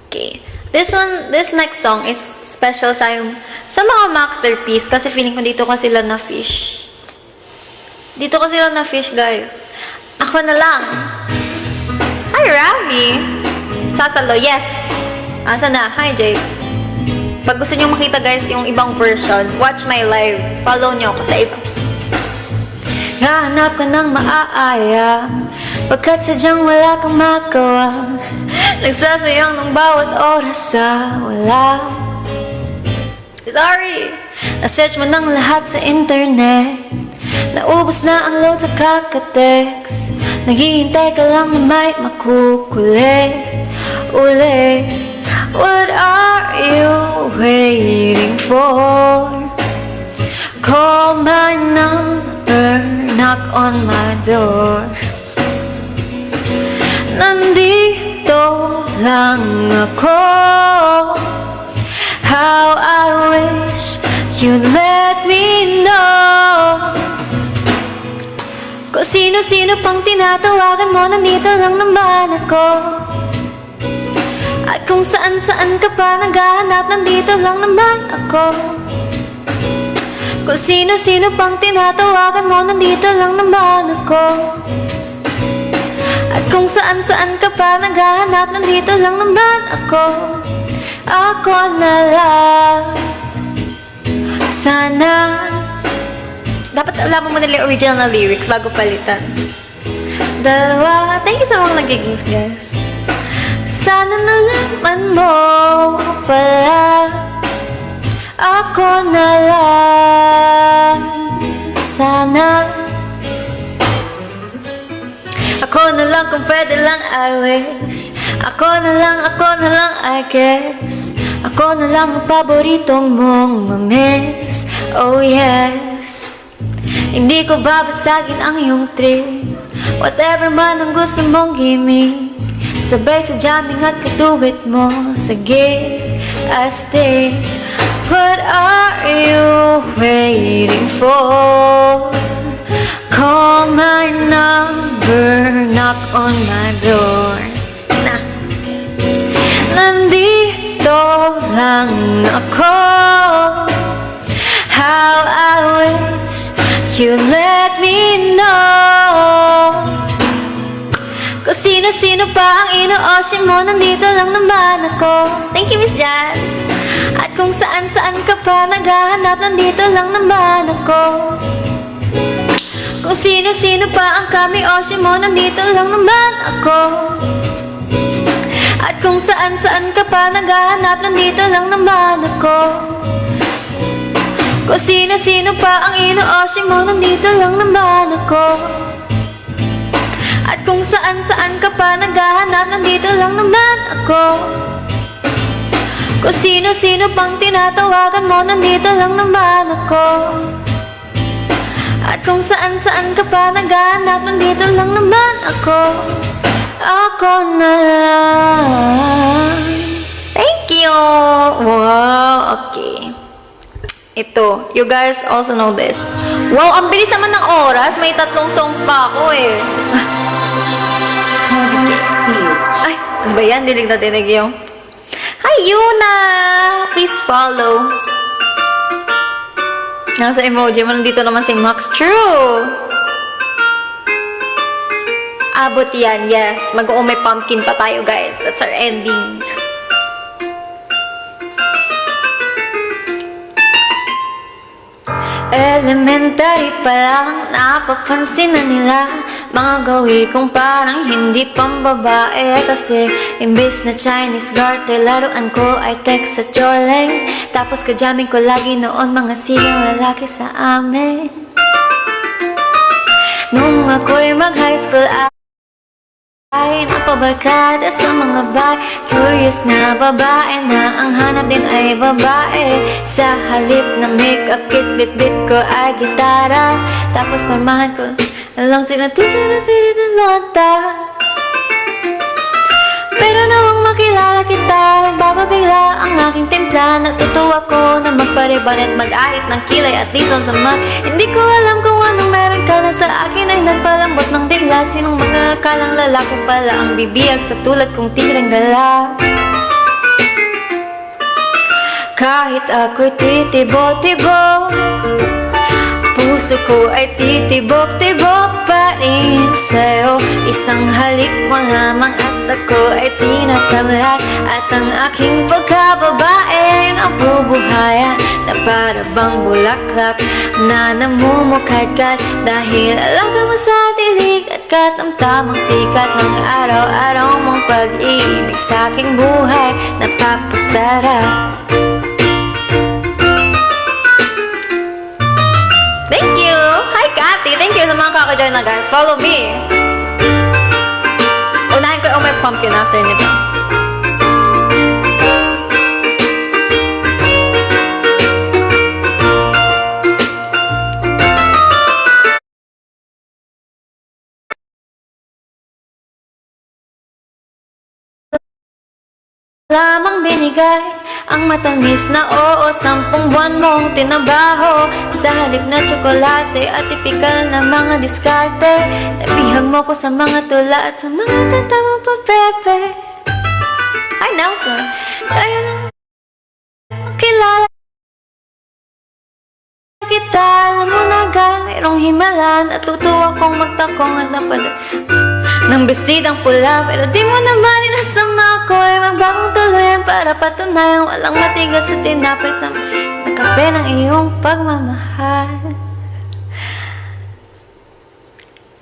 Okay. This next song is special sa mga masterpiece kasi feeling ko dito ko sila na fish. Dito ko sila na fish, guys. Ako na lang. Hi, Ravi. Sasalo, yes. Asa na? Hi, Jay. Pag gusto niyo makita, guys, yung ibang version, watch my live. Follow niyo ako sa iba. Hahanap ka ng maaaya pagkat sadyang wala kang magawa. Nagsasayang ng bawat oras sa wala. Sorry! Na-search mo ng lahat sa internet. Naubos na ang load sa kakatext. Naghihintay ka lang na may makukulit ulit. What are you waiting for? Call my number, knock on my door. Nandito lang ako. How I wish you'd let me know. Kung sino-sino pang tinatawagan mo, nandito lang naman ako. At kung saan-saan ka pa naghahanap, nandito lang naman ako. Kung sino-sino pang tinatawagan mo, nandito lang naman ako. At kung saan-saan ka pa naghahanap, nandito lang naman ako. Ako na lang. Sana. Dapat alam mo nila yung original na lyrics bago palitan. Dalawa. Thank you sa mga nag-gift, guys. Sana nalaman mo pala. Ako na lang. Sana. Ako na lang kung pwede lang, I wish. Ako na lang, I guess. Ako na lang ang paborito mong mamiss. Oh yes. Hindi ko babasagin ang iyong trip. Whatever man ang gusto mong gimmick. Sabay sa jamming at katuwid mo. Sige, I stay. What are you waiting for? Call my number, knock on my door. Na. Nandito lang ako. How I wish you let me know. Kung sino-sino pa ang ino-ocean mo, nandito lang naman ako. Thank you, Miss Jazz. At kung saan-saan ka pa naghahanap, nandito lang naman ako. Kung sino-sino pa ang kami ocean mo, nandito lang naman ako. kung saan-saan ka pa naghahanap, nandito lang naman ako. Kung sino-sino pa ang ino-oshi mo, nandito lang naman ako. At kung saan-saan ka pa naghahanap, nandito lang naman ako. Kung sino-sino pang tinatawagan mo, nandito lang naman ako. At kung saan-saan ka pa naghahanap, nandito lang naman ako. Ako na lang. Thank you! Wow, okay. Ito, you guys also know this. Wow, ang bilis naman ng oras. May 3 songs pa ako eh. Ay, ano ba yan? Dinig na dinig yung... Hi, Yuna! Please follow. Nasa emoji mo, nandito naman si Max. True! Abot yan, yes. Mag-uumay pumpkin pa tayo, guys. That's our ending. Elementary pa lang, napapansin na nila mga gawi kong parang hindi pambabae. Kasi imbes na Chinese garter, laruan ko ay text sa choleng. Tapos kajamin ko lagi noon mga sigang lalaki sa amin. Nung ako'y mag-high school ay napabarkada sa mga bar. Curious na babae na ang hanap din ay babae. Sa halip na makeup kit, bit-bit ko ay gitara. Tapos marmahan ko lang sila t-shirt na pilit ng lota. Pero nawang makilala kita, nagbago bigla ang aking timpla. Natutuwa ko na magpariban at mag-ahit ng kilay at least on sa mat. Hindi ko alam kung anong meron ka na sa akin ay nagpalambot ng bigla. Sinong mga kalang lalaki pala ang bibiyag sa tulad kong tirang gala. Kahit ako'y titibo-tibo, puso ko ay titibok-tibok pa rin sa'yo. Isang halik mo lamang at ako ay tinatamlan. At ang aking pagkababae ay nabubuhayan na para bang bulaklak na namumukadkad. Dahil alam ka mo sa dilig at katamtamang sikat ng araw-araw mong pag-ibig sa aking buhay napapasarap. Thank you! Hi, Cathy! Thank you sa mga kakajoin na, guys. Follow me! Unahin ko yung may pumpkin after nito. Lamang binigay ang matamis na oo, 10 buwan mong tinabaho. Sa halip na tsokolate at tipikal na mga diskarte, nabihag mo ko sa mga tula at sa mga kanta mo pa, Pepe. Hi, Nelson. Kaya na kilala kita, alam mo na mayroong himala. Natutuwa kong magtakong at napalat ng besidang pula. Pero di mo naman inasama ko ay magbagong tuluyan para patunayan walang matigas sa tinapay sa nakape ng iyong pagmamahal.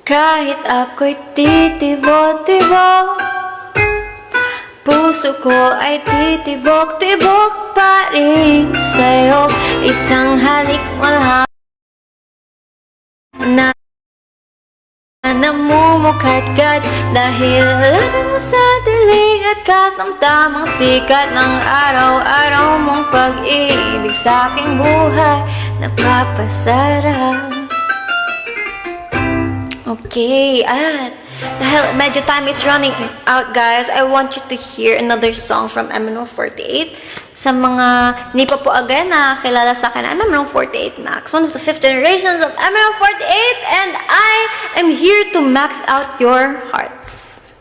Kahit ako'y titibo-tibo, puso ko ay titibok-tibok pa rin sa'yo. Isang halik mo lang na namumukadkad. Dahil alaga mo sa dilig at katamtamang sikat ng araw-araw mong pag-ibig sa aking buhay napapasarap. Okay, at dahil medyo time is running out, guys, I want you to hear another song from MNO48. Sa mga hindi pa po again na kilala sa akin, I'm MNO48 Max, one of the 5th generations of MNO48, and I am here to max out your hearts.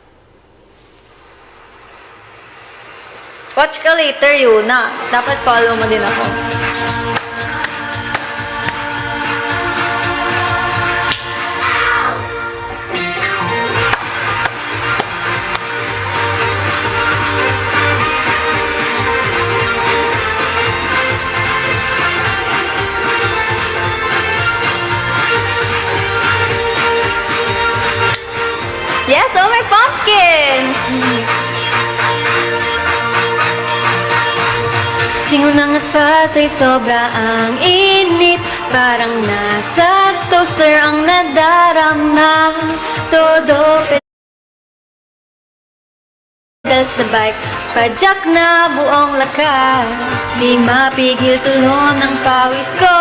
Watch ka later, Yuna. Dapat follow mo din ako. Yes, oh my pumpkin! mas patay, sobra ang init. Parang nasa toaster ang nadarama. Todo pedal sa bike, padyak na buong lakas. Di mapigil tulo ng pawis ko.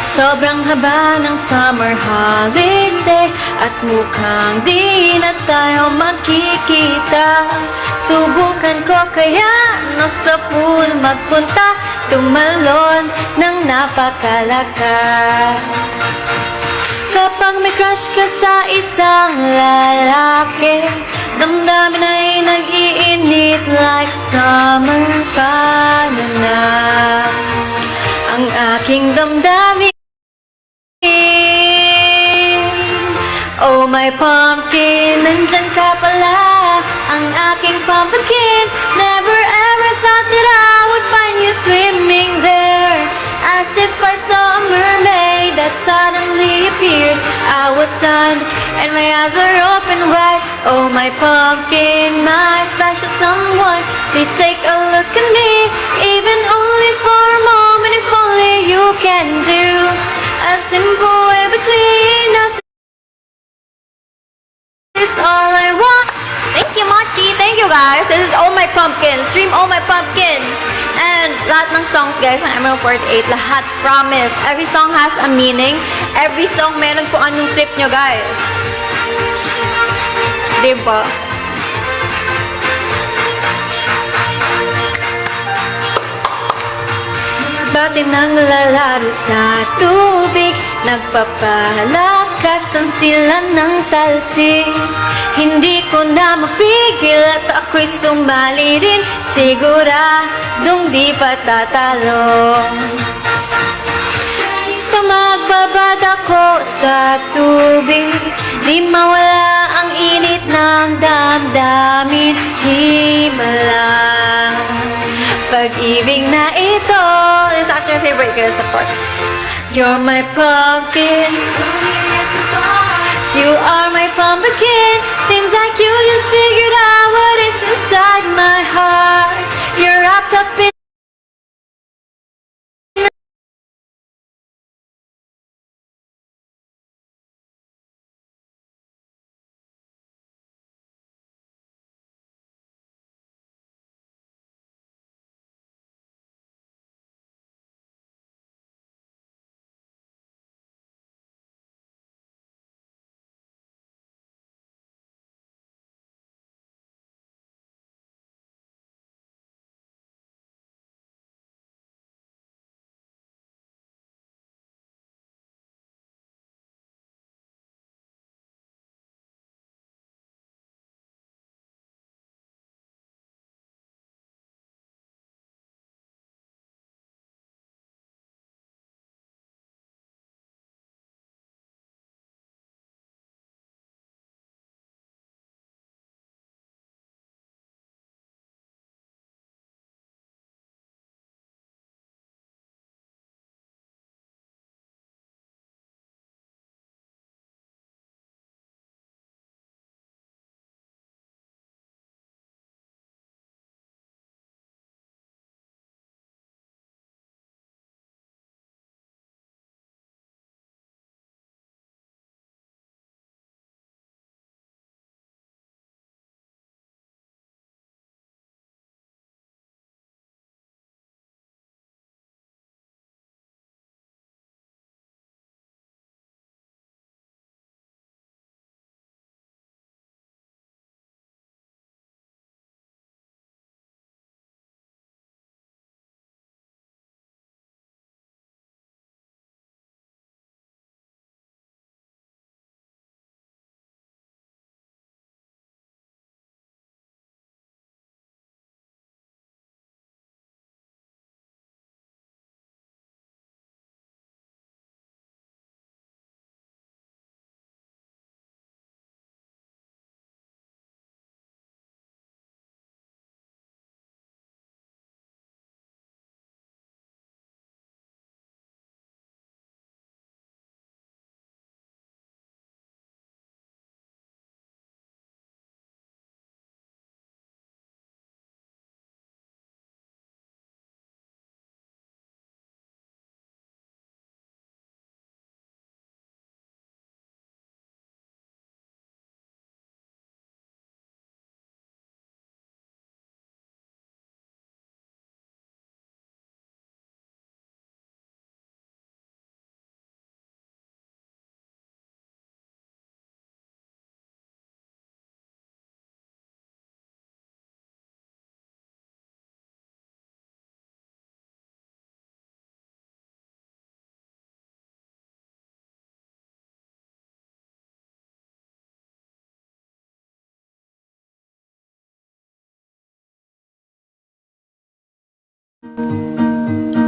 Sobrang haba ng summer holiday, at mukhang di na tayo magkikita. Subukan ko kaya na sa pool magpunta, tumalon ng napakalakas. Kapag may crush ka sa isang lalaki, damdamin ay nag-iinit like summer banana. Ang aking damdamin, oh my pumpkin, nandyan ka pala. Ang aking pumpkin, never ever thought that I would find you swimming there. As if I saw a mermaid that suddenly appeared. I was stunned and my eyes are open wide. Oh my pumpkin, my special someone, please take a look at me, even only for a moment. If only you can do a simple way between us is all I want. Thank you, Mochi. Thank you, guys. This is Oh My Pumpkin. Stream Oh My Pumpkin. And lahat ng songs, guys, ng Emerald 48, lahat, promise. Every song has a meaning. Every song meron kung anong trip nyo, guys. Diba? Bati nang lalaro sa tubig, nagpapalakasan sila ng talsik. Hindi ko na mapigil at ako'y sumali rin, siguradong di pa tatalo. Pamagbabad ako sa tubig, di mawala ang init ng damdamin. Himala, pag-ibig na ito is actually my favorite girl support. You're my pumpkin, you are my pumpkin. Seems like you just figured out what is inside my heart. You're wrapped up in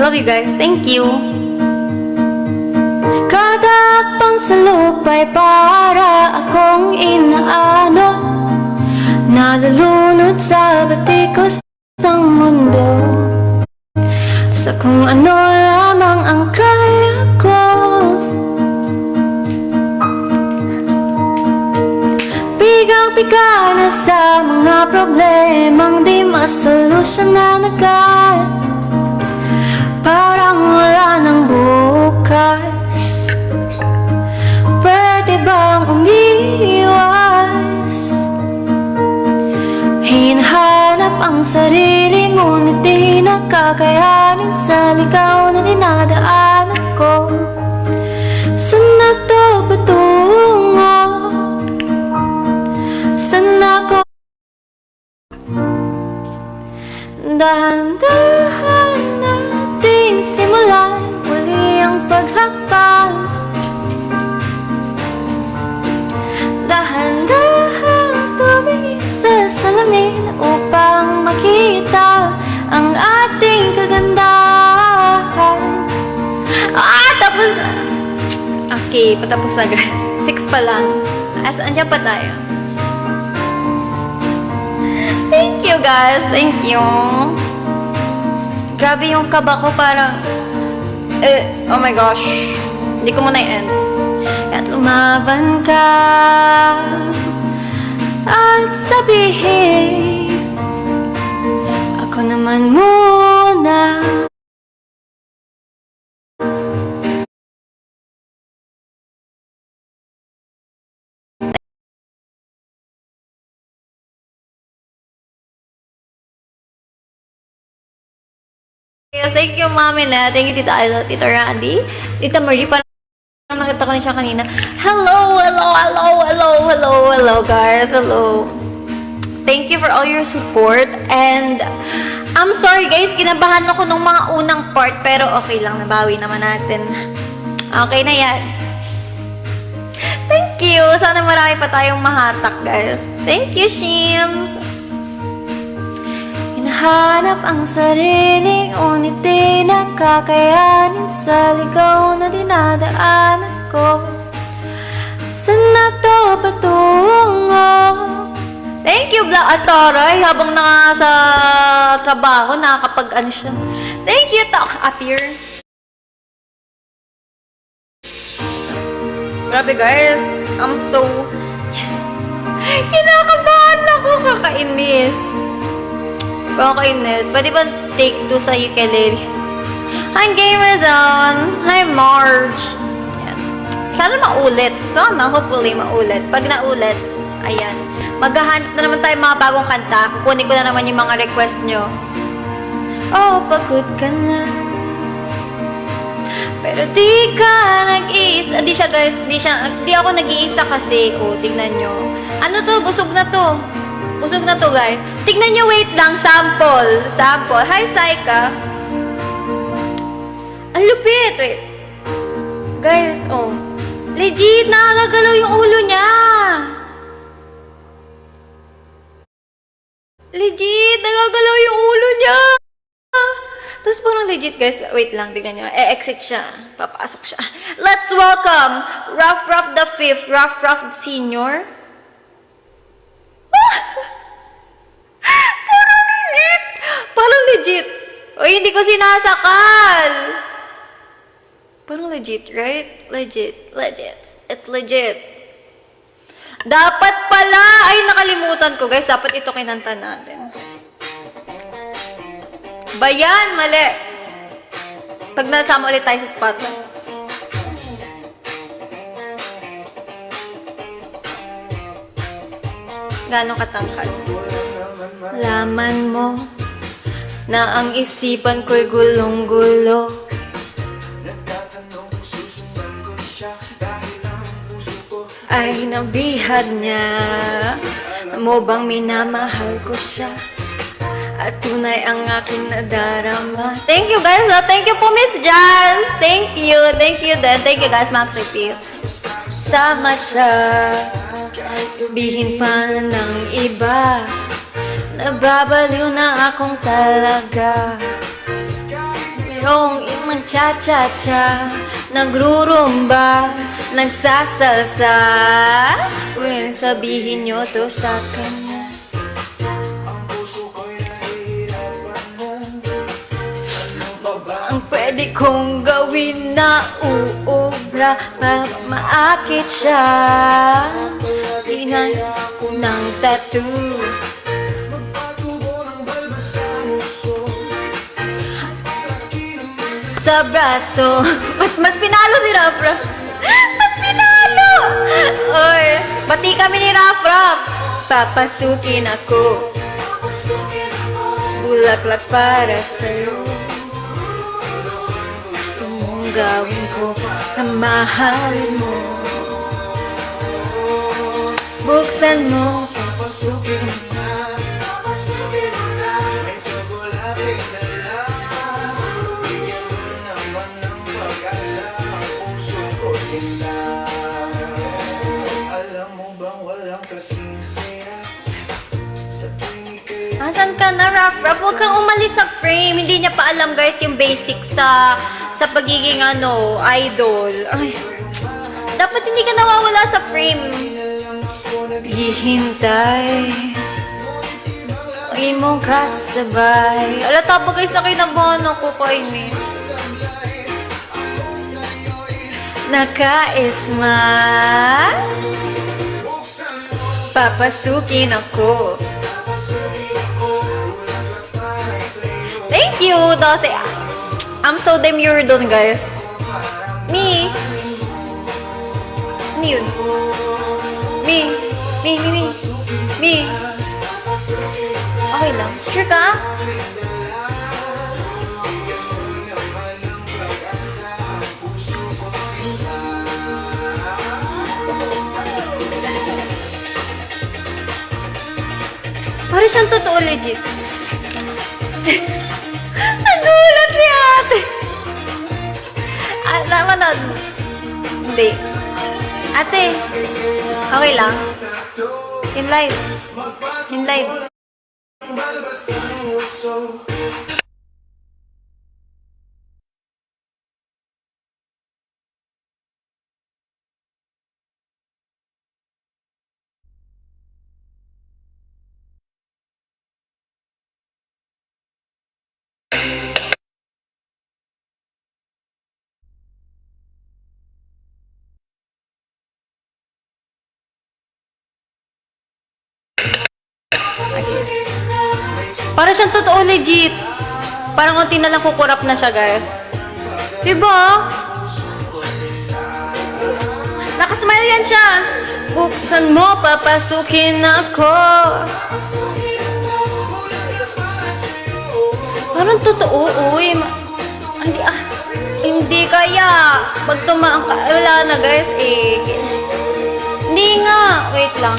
Love you guys. Thank you. Kada akbang sa lupa'y para akong inaano, nalulunod sa batikos ng mundo, sa kung ano lamang ang kaya ko. Pigang-piga na sa mga problemang di masolusyonan agad, parang wala ng bukas. Pwede bang umiwas? Hinahanap ang sarili, ngunit di nakakayanin sa ligaw na dinadaanan ko. Saan na to patungo? Saan ako? Dahan-dahan natin simulan muli ang paghakbang. Dahan-dahan tumingin sa salamin upang makita ang ating kagandahan. Tapos... Okay, patapos na guys. 6 pa lang. Andiyan pa tayo. Thank you guys, thank you. Grabe yung kaba ko, parang oh my gosh, hindi ko muna i-end. At lumaban ka at sabihin, ako naman muna. Yes, thank you, Mami na. Thank you, Tita Ayla, Tita Randy, Tita Marie. Parang nakita ko na siya kanina. Hello, guys. Hello. Thank you for all your support. And, I'm sorry, guys. Kinabahan ako nung mga unang part. Pero okay lang. Nabawi naman natin. Okay na yan. Thank you. Sana marami pa tayong mahatak, guys. Thank you, Shims. Hinahanap ang sarili, ngunit di nakakayanin sa ligaw na dinadaanan ko. Saan na to patungo? Thank you, Black Ataray. Habang nasa trabaho, nakakapag-ano siya. Thank you, Talk Appear. Grabe guys, I'm so... Kinakabahan ako, kakainis. Kakainis. Pwede ba take 2 sa ukulele? Hi, Gamerzone! Hi, Marge! Yan. Sana maulit. Sana, hopefully, maulit. Pag naulit, ayan. Maghahanap na naman tayo mga bagong kanta. Kukunin ko na naman yung mga request nyo. Oh, pagod ka na. Pero di ka nag-iisa. Di siya guys, di ako nag-iisa kasi. Oh, tignan nyo. Ano to? Busog na to. Busog na to guys. Tignan nyo, wait lang. Sample. Sample. Hi, Saika. Ang lupit. Wait. Guys, oh. Legit, nakagalaw yung ulo niya. Legit, nagagalaw yung ulo niya. Tapos parang legit guys, wait lang, tignan nyo. E-exit siya. Papasok siya. Let's welcome Ruff the Fifth, Ruff the Senior. Parang legit. Parang legit. O, hindi ko sinasakal. Parang legit, right? Legit. It's legit. Dapat pala, ay nakalimutan ko guys, dapat ito kinanta natin. Bayan, mali. Pag nasama ulit tayo sa spotlight. Gano'ng katangkad? Laman mo na ang isipan ko'y gulong-gulo. Ay nabihad niya. Mo bang minamahal ko siya? At tunay ang aking nadarama. Thank you guys. Thank you po Miss Jans. Thank you din. Thank you guys Maxi Peace. Sama siya. Sabihin pa ng iba. Nababaliw na akong talaga. Mayroong imang cha-cha-cha, nagrurumba, nagsasalsa. Well, sabihin nyo to sa kanya. Ang pwede kong gawin na uubra para maakit siya. Inan ng tattoo. Sa braso. Ba't pinalo si Rafra? Ba't pinalo? Oy, pati kami ni Rafra. Papasukin ako. Bulaklak para sa'yo. Gusto mong gawin ko na mahal mo. Buksan mo, papasukin mo. Asan ka na, Raf? Huwag kang umalis sa frame. Hindi niya pa alam, guys, yung basic sa pagiging, idol. Ay, dapat hindi ka nawawala sa frame. Hihintay. Ay mong kasabay. Alata ba, guys, na kinabahan ako kay Miss? Nakaisma. Papasukin ako. Thank you, Dose. I'm so demure dun, guys. Me. Ano yun? Me. Okay lang. Sure ka? Para siyang totoo, legit. Nagulat si ate. Naman. Hindi. Ate, okay lang. In live. Para siyang totoo, legit. Parang konti na lang kukurap na siya, guys. Diba? Nakasmile yan siya. Buksan mo, papasukin ako. Parang totoo, uy. Hindi kaya. Pag tumaan ka, wala na, guys, eh. Hindi nga. Wait lang.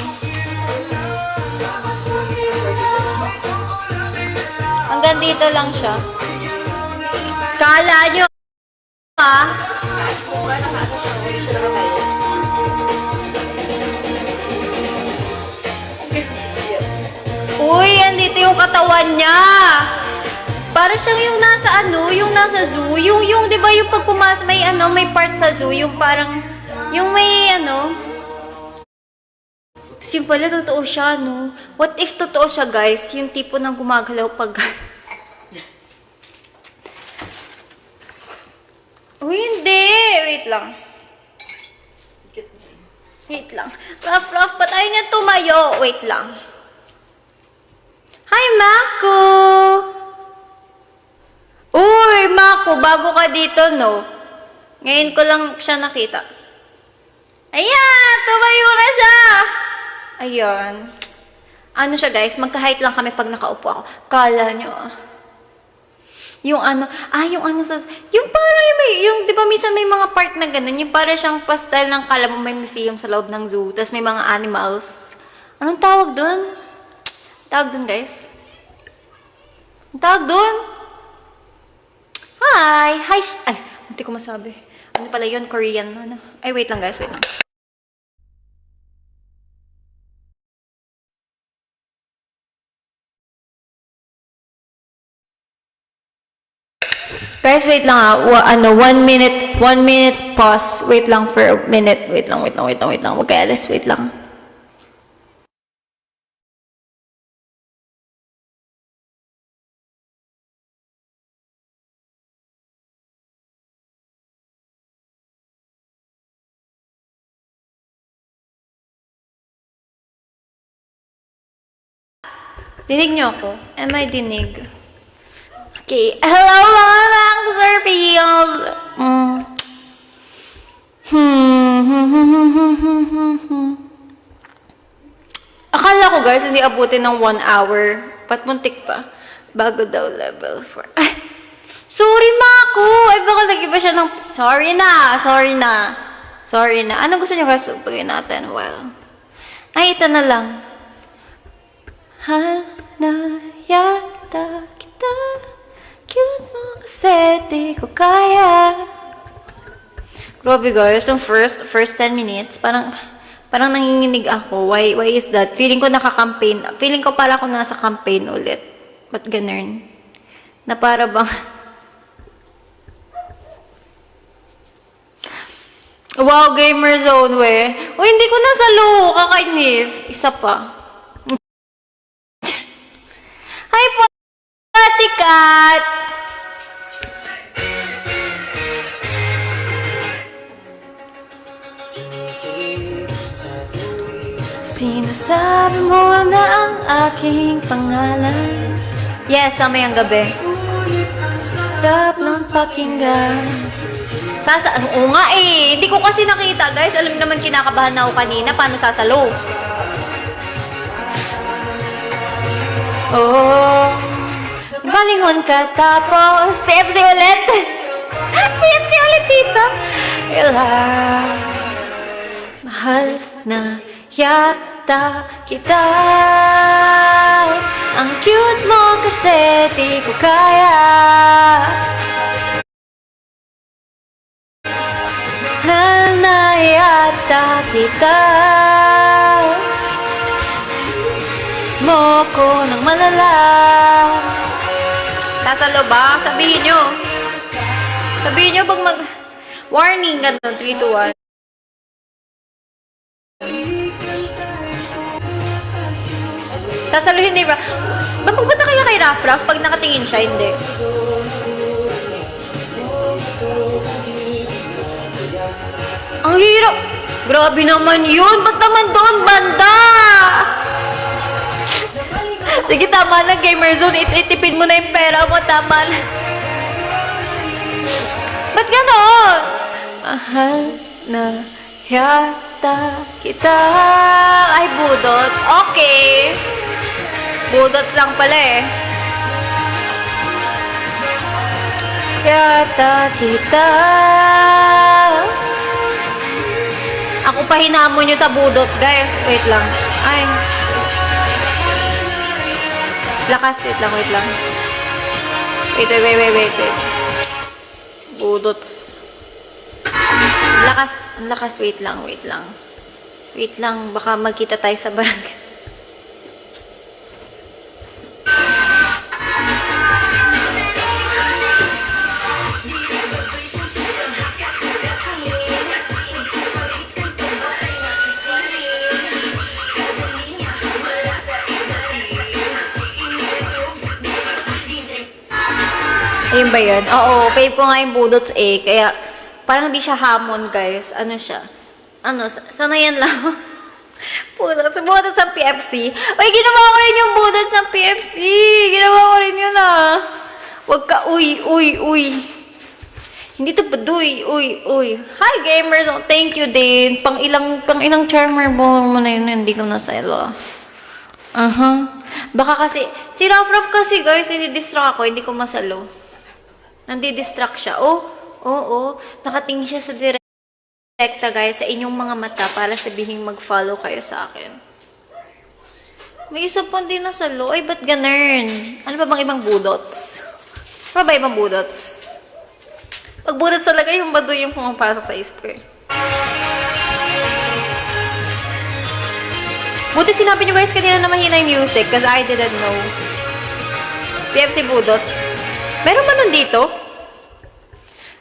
Hanggang dito lang siya. Kala nyo, ha? Uy, andito yung katawan niya. Para siyang yung nasa yung nasa zoo. Yung di ba yung pag pumas, may may part sa zoo. Yung parang, yung may simple, totoo siya, no? What if totoo siya, guys? Yung tipo ng gumagalaw pag... Uy, hindi! Wait lang. Ruff, ba't ayaw niya tumayo? Wait lang. Hi, Mako! Uy, Mako, bago ka dito, no? Ngayon ko lang siya nakita. Ayan! Tumayo na siya! Ayan. Ano siya, guys? Magka-height lang kami pag nakaupo ako. Kala nyo. Yung yung parang yung di ba minsan may mga part na ganun, yung parang siyang pastel ng kala mo may museum sa loob ng zoo, tapos may mga animals. Anong tawag dun? Guys? Anong tawag dun? Hi! Ay, hindi ko masabi. Ano pala yun? Korean. Ay, wait lang, guys. Wait lang. Guys, wait lang ah. 1 minute pause. Wait lang for a minute. Wait lang. Huwag kayo alis. Wait lang. Dinig niyo ako? Am I dinig? Okay. Hello mga Maxer Fields! Akala ko guys, hindi abutin ng 1 hour. Patmuntik pa. Bago daw level 4. Ay! Sorry, Mako! Ay, baka lagi ba siya ng... Sorry na. Ano gusto niyo guys? Pagpagin natin. Well. Ay, ito na lang. Hal na yata kita. Cute mo kasi di ko kaya. Grabe guys, yung first 10 minutes, parang nanginginig ako. Why is that? Feeling ko naka-campaign. Feeling ko pala ako nasa campaign ulit. Ba't ganun? Na para bang... Wow, gamer zone, we. Uy, hindi ko nasalo. Kakainis. Isa pa. Hi po, Ate Kat! Sinasabi mo na ang aking pangalan. Yes, mamayang gabi. Sarap ng pakinggan. Oo nga eh. Hindi ko kasi nakita, guys. Alam naman kinakabahan na ako kanina. Paano sasalo? Oh, balingon ka tapos PFC ulit. PFC ulit dito. Ilas, mahal na yata kita. Ang cute mo kasi di ko kaya. Mahal na yata kita. Mo ko ng malala. Sasalo ba? Sabihin nyo pag warning ganun, 3, 2, 1. Sasaluhin, di ba? Mapupunta kaya kay Raf pag nakatingin siya? Hindi. Ang hirap. Grabe naman yun. Ba't naman doon, banda? Sige, tama na, gamer zone. Itipid mo na yung pera mo. Tama na. Ba't gano'n? Mahal na yata kita. Ay, budots. Okay. Budots lang pala eh. Yata kita. Ako pa hinamon nyo sa budots, guys. Wait lang. Ay. Lakas, wait lang. Wait. Budots. Lakas, wait lang. Wait lang, baka magkita tayo sa barangay. Ayun ba yun? Oo, fave ko nga yung budots eh. Kaya, parang hindi siya hamon, guys. Ano siya? Sana yan lang. Budots sa PFC. Uy, ginawa ko rin yung budots ng PFC. Ginawa ko rin yun ah. Huwag ka, uy. Hindi to baduy, uy. Hi, gamers. Oh, thank you din. Pang ilang charmer mo na yun, hindi ko nasalo. Baka kasi, si Raf kasi, guys, distract ako, hindi ko masalo. Nandi-distract siya. Oo. Nakatingin siya sa direkta, guys, sa inyong mga mata para sabihin mag-follow kayo sa akin. May isa pa din na salo. Ay, ba't ganun? Ano pa bang ibang budots? Ano ba ibang budots? Pag budots talaga, yung baduy yung pumapasok sa isip ko eh. Buti sinabi nyo guys kanina na mahina yung music because I didn't know. PFC budots. Meron ba nun dito?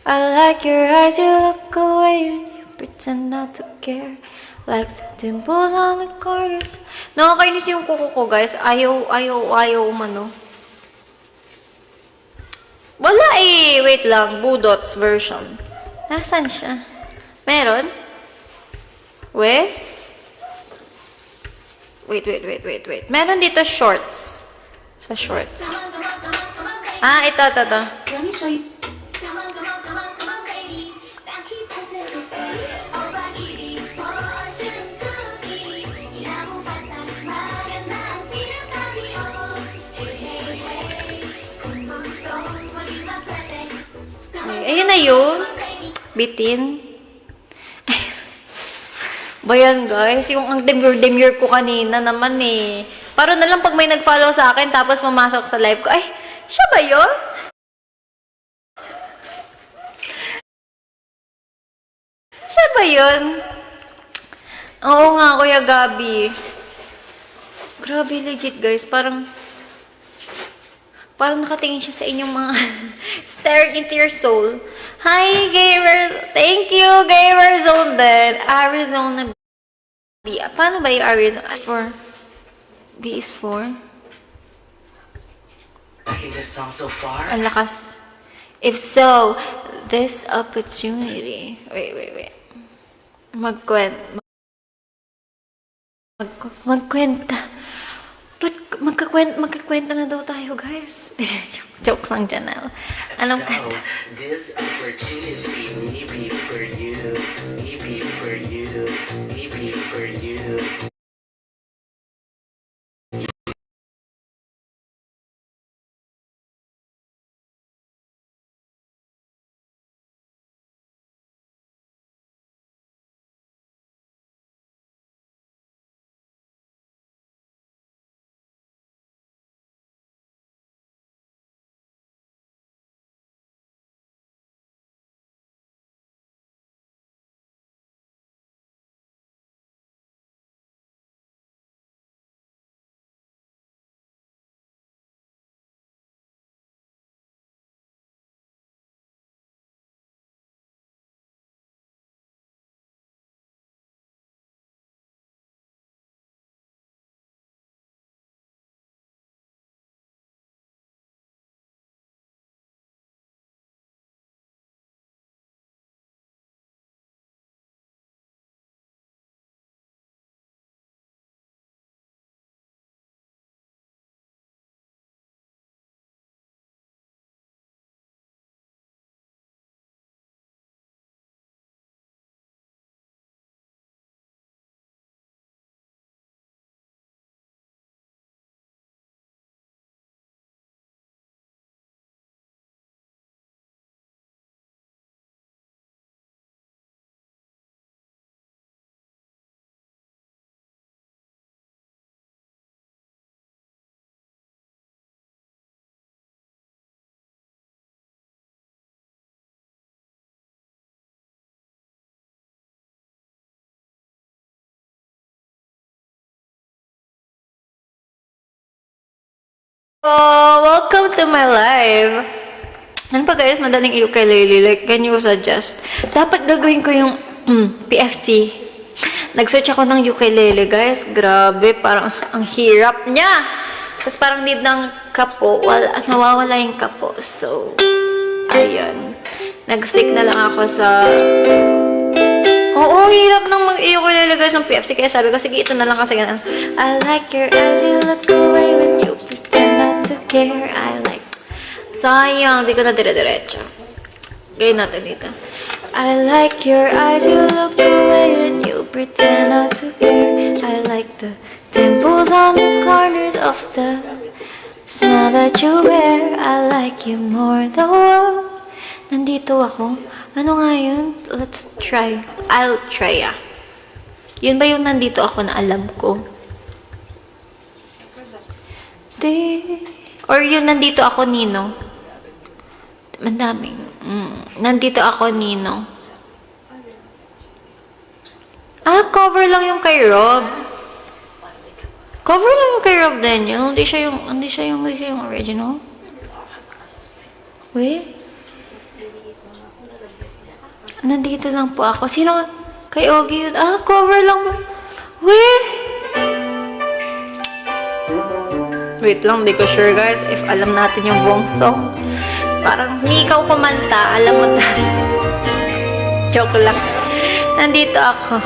I like your eyes, you look away and you pretend not to care. Like the dimples on the corners. Nakakainis yung kuko ko, guys. Ayaw umano. Wala eh. Wait lang. Budots version. Nasaan siya? Meron? Wait. Meron dito shorts. Sa shorts. Ah, ito. Let me show you. Ayun na yun. Bitin. Ba yan, guys? Yung ang demure ko kanina naman eh. Para na lang pag may nag-follow sa akin tapos mamasok sa live ko. Ay, siya ba yun? Siya ba yun? Oo nga, Kuya Gabi. Grabe, legit, guys. Parang nakatingin siya sa inyong mga staring into your soul. Hi, gamer! Thank you, Gamer Zone din. Arizona B. Paano ba yung Arizona? B is for? Liking this song so far? Ang lakas. If so, this opportunity. Wait. Magkwenta. Ba't magkakwenta na daw tayo, guys? Joke lang dyan, Al. Anong kanta? This opportunity may be for you, maybe for you, maybe for you. Oh, welcome to my live. Ano pa, guys? Madaling ukulele. Like, can you suggest? Dapat gagawin ko yung PFC. Nag-search ako ng ukulele, guys. Grabe, parang ang hirap niya. Tapos parang need ng kapo. Nawawala yung kapo. So, ayun. Nag-stick na lang ako sa... Oo, hirap nang mag-ukulele, guys, ng PFC. Kaya sabi ko, sige, ito na lang kasi ganun. I like your eyes, you look away when you pretend not to care. I like... Sayang, di ko na dire-diretso. Gawin natin dito. I like your eyes, you look away when you pretend not to care. I like the dimples on the corners of the smile that you wear. I like you more the world. Nandito ako. Ano nga yun? Let's try. I'll try, ah. Yun ba yung nandito ako na alam ko? Or yung nandito ako, Nino? Mandaming. Nandito ako, Nino. Ah, cover lang yung kay Rob. Cover lang yung kay Rob din. Yun, hindi siya yung original. Wait. Nandito lang po ako. Sino? Kay Ogie yun. Ah, cover lang ba? Where? Wait lang, di ko sure guys if alam natin yung buong song. Parang hindi ikaw kumanta, alam mo ta. Joke lang. Nandito ako.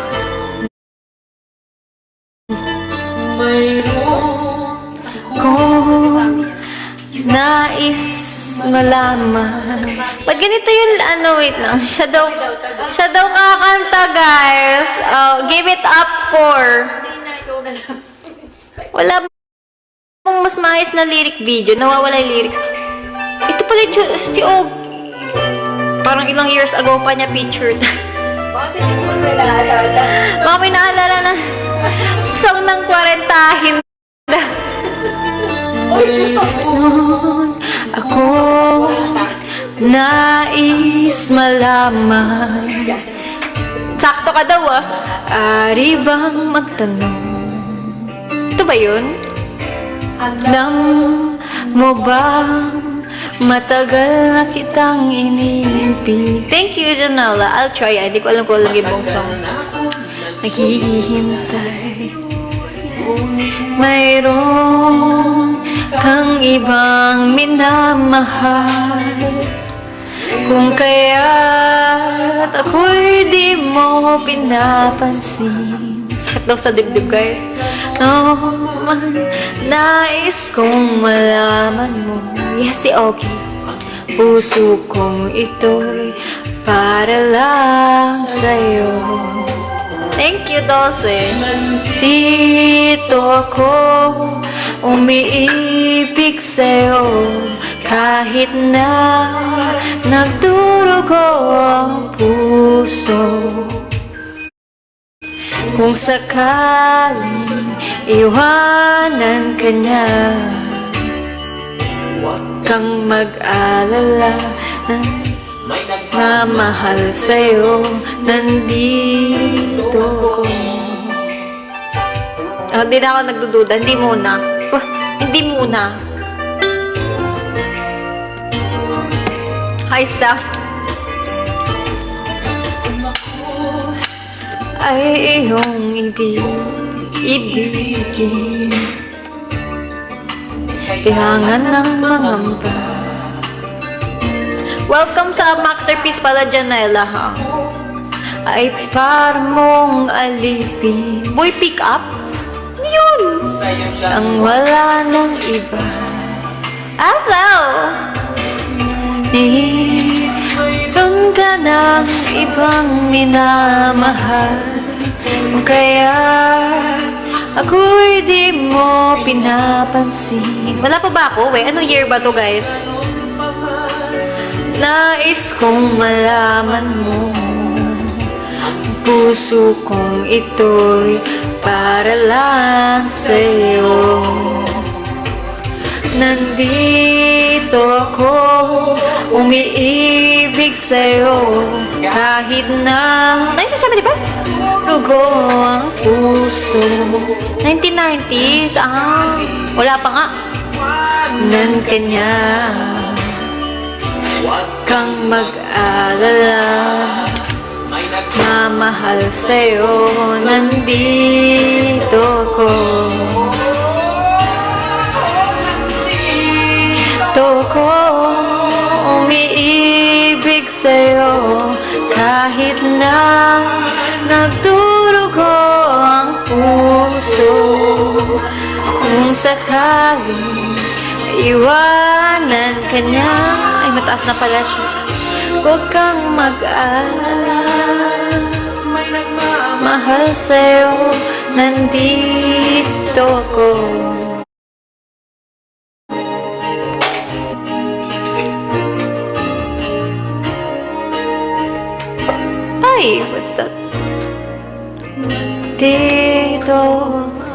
Kung nais malaman. Ba't ganito yung wait lang. Siya daw kakanta guys. Give it up for. Wala bang mas maayos na lyric video. Nawawala yung lyrics. Ito pala si Og. Parang ilang years ago pa niya featured. Kasi hindi ko may naalala. Baka may naalala na. Song ng 40 Ako nais malaman. Sakto ka daw Ari bang magtanong? Ito ba yun? Alam mo ba matagal na kitang iniibig? Thank you, Janela. I'll try. Hindi ko alam kung alam yung buong song. Naghihintay. Mayroon kang ibang minamahal. Kung kaya't ako'y di mo pinapansin. Sakit daw sa dibdib guys. No man, nais kong malaman mo. Yes, si Ogie. Puso kong ito'y para lang sa'yo. Thank you, Dawson. Dito ako umiibig sa'yo kahit na nagdurugo ang puso. Kung sakaling iwanan ka niya, huwag kang mag-alala. Mamahal sa'yo, nandito ko. Hindi na ako nagdududa. Hindi muna. Hindi muna. Hi, Saf. Ay iyong ibigin. Kailangan ng mangamba. Welcome sa masterpiece pala, Janela, ha? Ay para mong alipin. Boy, pick up? Yun! Ang wala ng iba. Asaw! Mayroon ka ng ibang minamahal. Kaya ako'y di mo pinapansin. Wala pa ba ako? Anong year ba to, guys? Nais kong malaman mo. Puso kong ito'y para lang sa'yo. Nandito ako umiibig sa'yo kahit na 1970, di ba? Rugo ang puso. 1990s? Wala pa nga. Nan kanya. Huwag kang mag-alala. Mamahal sa'yo, nandito ko. Ko umiibig sa'yo kahit na nagdurugo ang puso. Kung sakaling iwanan ka niya, ay mataas na pala siya. Huwag kang mag-alala. Mahal sa'yo, nandito ko. Ay, what's that? Dito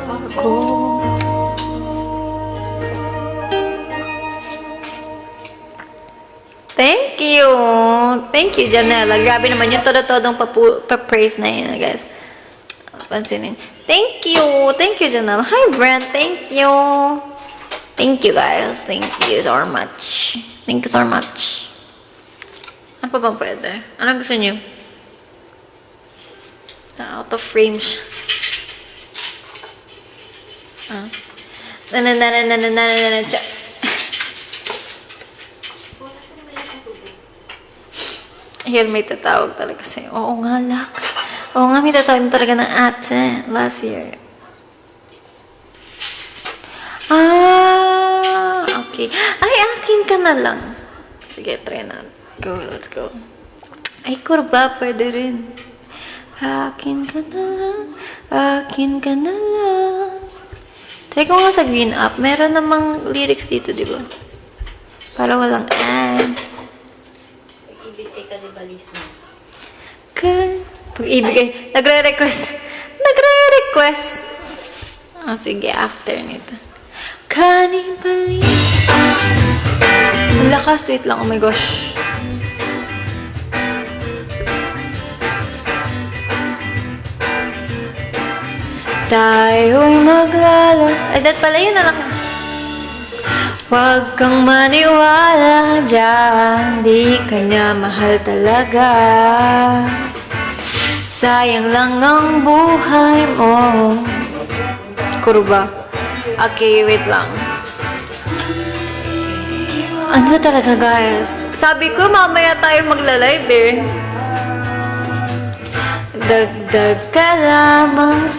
ako. Thank you. Thank you, Janela. Grabe naman yung todo-todong pa-praise na yun, guys. Pansinin. Thank you. Thank you, Janela. Hi, Brent. Thank you. Thank you, guys. Thank you so much. Thank you so much. Ano pa bang pwede? Anong gusto niyo? Out of frame siya. Nanananananananana siya. Here, may tatawag talaga sa'yo. Oo nga, Lax. Oo nga, may tatawag na talaga ng ate last year. Okay. Ay, akin ka na lang. Sige, try na. Go, let's go. Ay, kurba, pwede rin. Akin ka na lang. Akin ka na lang. Try ko nga sa Green Up. Meron namang lyrics dito, di ba? Para walang ads. Pag-ibig ay kanibalismo. Pag-ibig ay... Nagre-request. Nagre-request. Sige, after nito. Cannibalism. Ang lakas, wait lang. Oh my gosh. Tayo'y Ay, that pala yun na lang. Huwag kang maniwala dyan, di kanya mahal talaga. Sayang lang ang buhay mo. Kurba. Okay, wait lang. Ano talaga, guys? Sabi ko, mamaya tayo magla-live eh. Dagdag ka lamang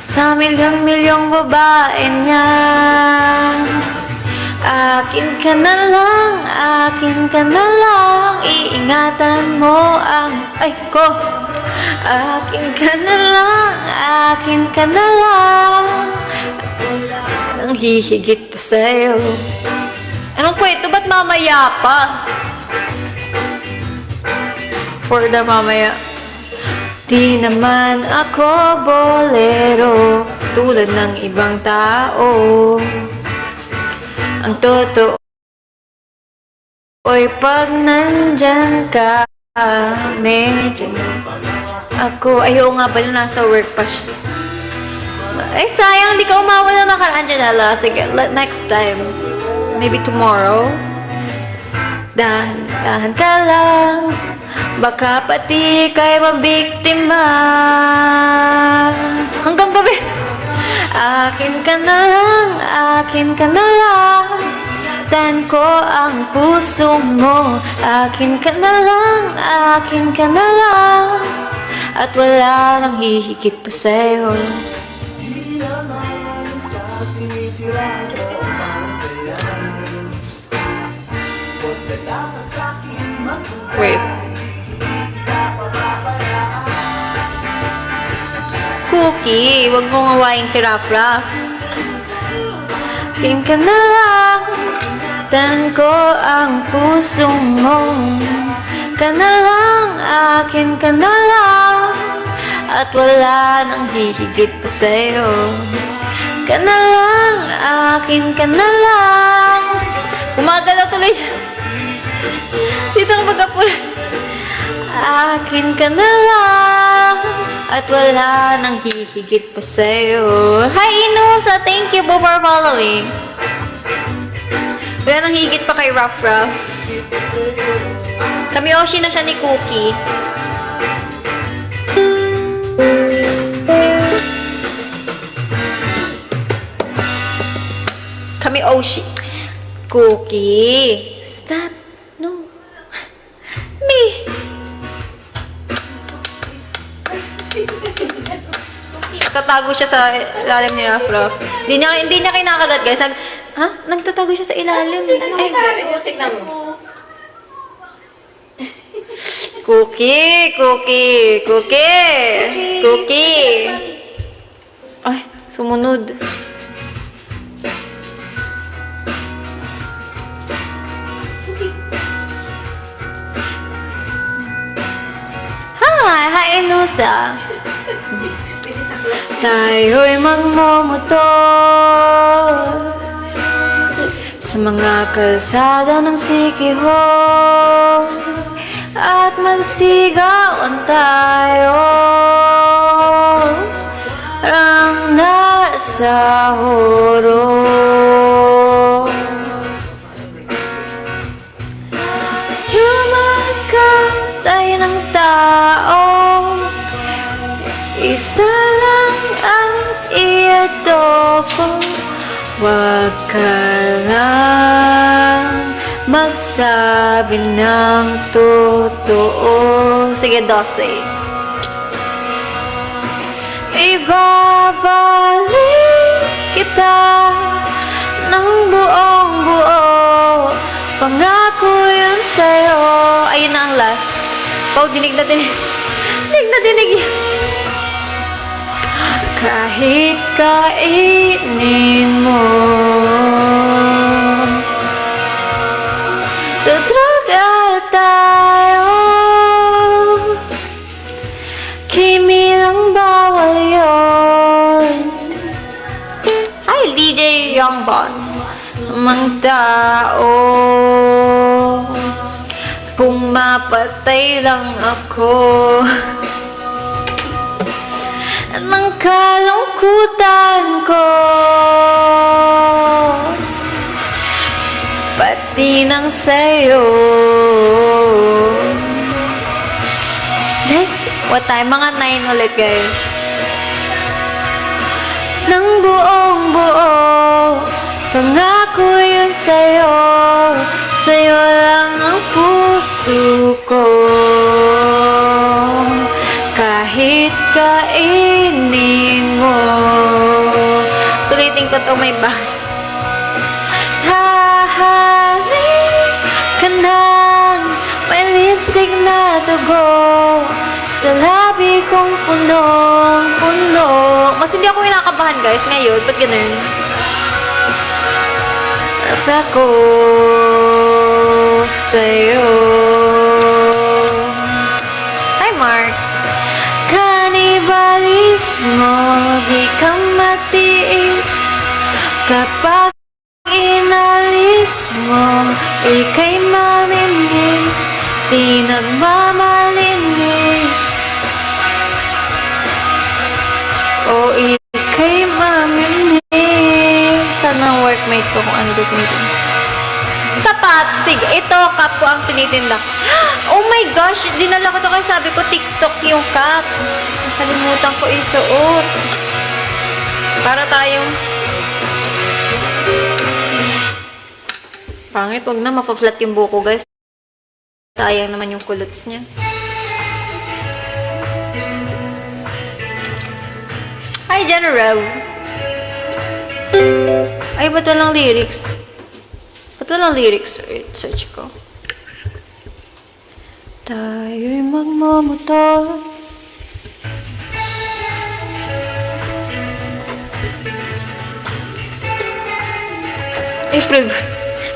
sa milyong-milyong babae niya. Akin ka na lang, akin ka na lang. Iingatan mo ang... Ay, ko! Akin ka na lang, akin ka na lang. Ang hihigit pa sa'yo. Anong kwento? Ba't mamaya pa? For the mamaya. Di naman ako bolero tulad ng ibang tao. Ang totoo ay pag nandyan ka, medyo ako, ayaw nga pala, nasa work pa siya. Ay, sayang, di ka umawala na nakaraan dyan, ala. Sige, next time. Maybe tomorrow. Dahan ka lang. Baka pati kay mabiktima. Hanggang gabi. Akin ka na lang, akin ka na lang. Tan ko ang puso mo. Akin ka na lang, akin ka na lang. At wala nang hihigit pa sa'yo. Wait. Cookie, wag mong awayin si Raf Raf. Akin ka na lang. Tan ko ang puso mo. Ka na lang, akin ka na lang. At wala nang hihigit pa sa'yo. Ka na lang, akin ka na lang. Gumagalaw tuloy siya. Dito ka mag-apula. Akin ka na lang. At wala nang hihigit pa sa'yo. Hi Inusa, thank you po for following. Wala nang higit pa kay Ruff Ruff. Kami Oshi na siya ni Cookie. Kami Oshi. Cookie. Stop. No. Me. Tatago siya sa ilalim ni Ruff Ruff. Hindi niya kinakagat, guys. Nagtatago siya sa ilalim. Tignan mo. Cookie. Ay, sumunod. Hi, Inusa. Tayo'y magmomotor sa mga kalsada ng Sikihor at magsigawan tayo parang nasa horror. Yung magkatay ng tao, Isa lang at iadobo. Huwag ka lang magsabi ng totoo. Sige, 12. Ibabalik kita ng buong buo. Pangako yun sa'yo. Ayun na ang last. Oh, dinig na dinig. Dinig na dinig. Kahit kainin mo, tutroga tayo. Kimi lang bawal yun. Ay, DJ Young Boss. Mang tao, pumapatay lang ako ng kalungkutan ko, pati ng sayo. Guys, what time? Mga 9 ulit, guys. Ng buong buo, pangako yun sa'yo. Sa'yo lang ang puso ko. Kahit kainin mo. Sulitin ko to, may bahay. Hahalik ka ng may lipstick na dugo sa labi kong punong-puno. Mas hindi ako kinakabahan, guys, ngayon. Ba't ganun? Nasa ko sa'yo. Hi, Mark. Kanibalismo, di ka matiis. Kapag inalis mo, ika'y mamimiss. Di nagmamalinis. O ika'y mamimiss. Sana ang workmate ko kung ano dito nito. Sapatos. Sige, ito cup ko ang tinitinda. Oh my gosh, dinala ko to kasi sabi ko TikTok yung cup. Nakalimutan ko isuot. Para tayong pangit, wag na mapa-flat yung buko, guys. Sayang naman yung kulots niya. Hi, General. Ay, ba't walang lyrics? Ba't walang lyrics? Wait, search ko. Tayo'y magmamotor. April.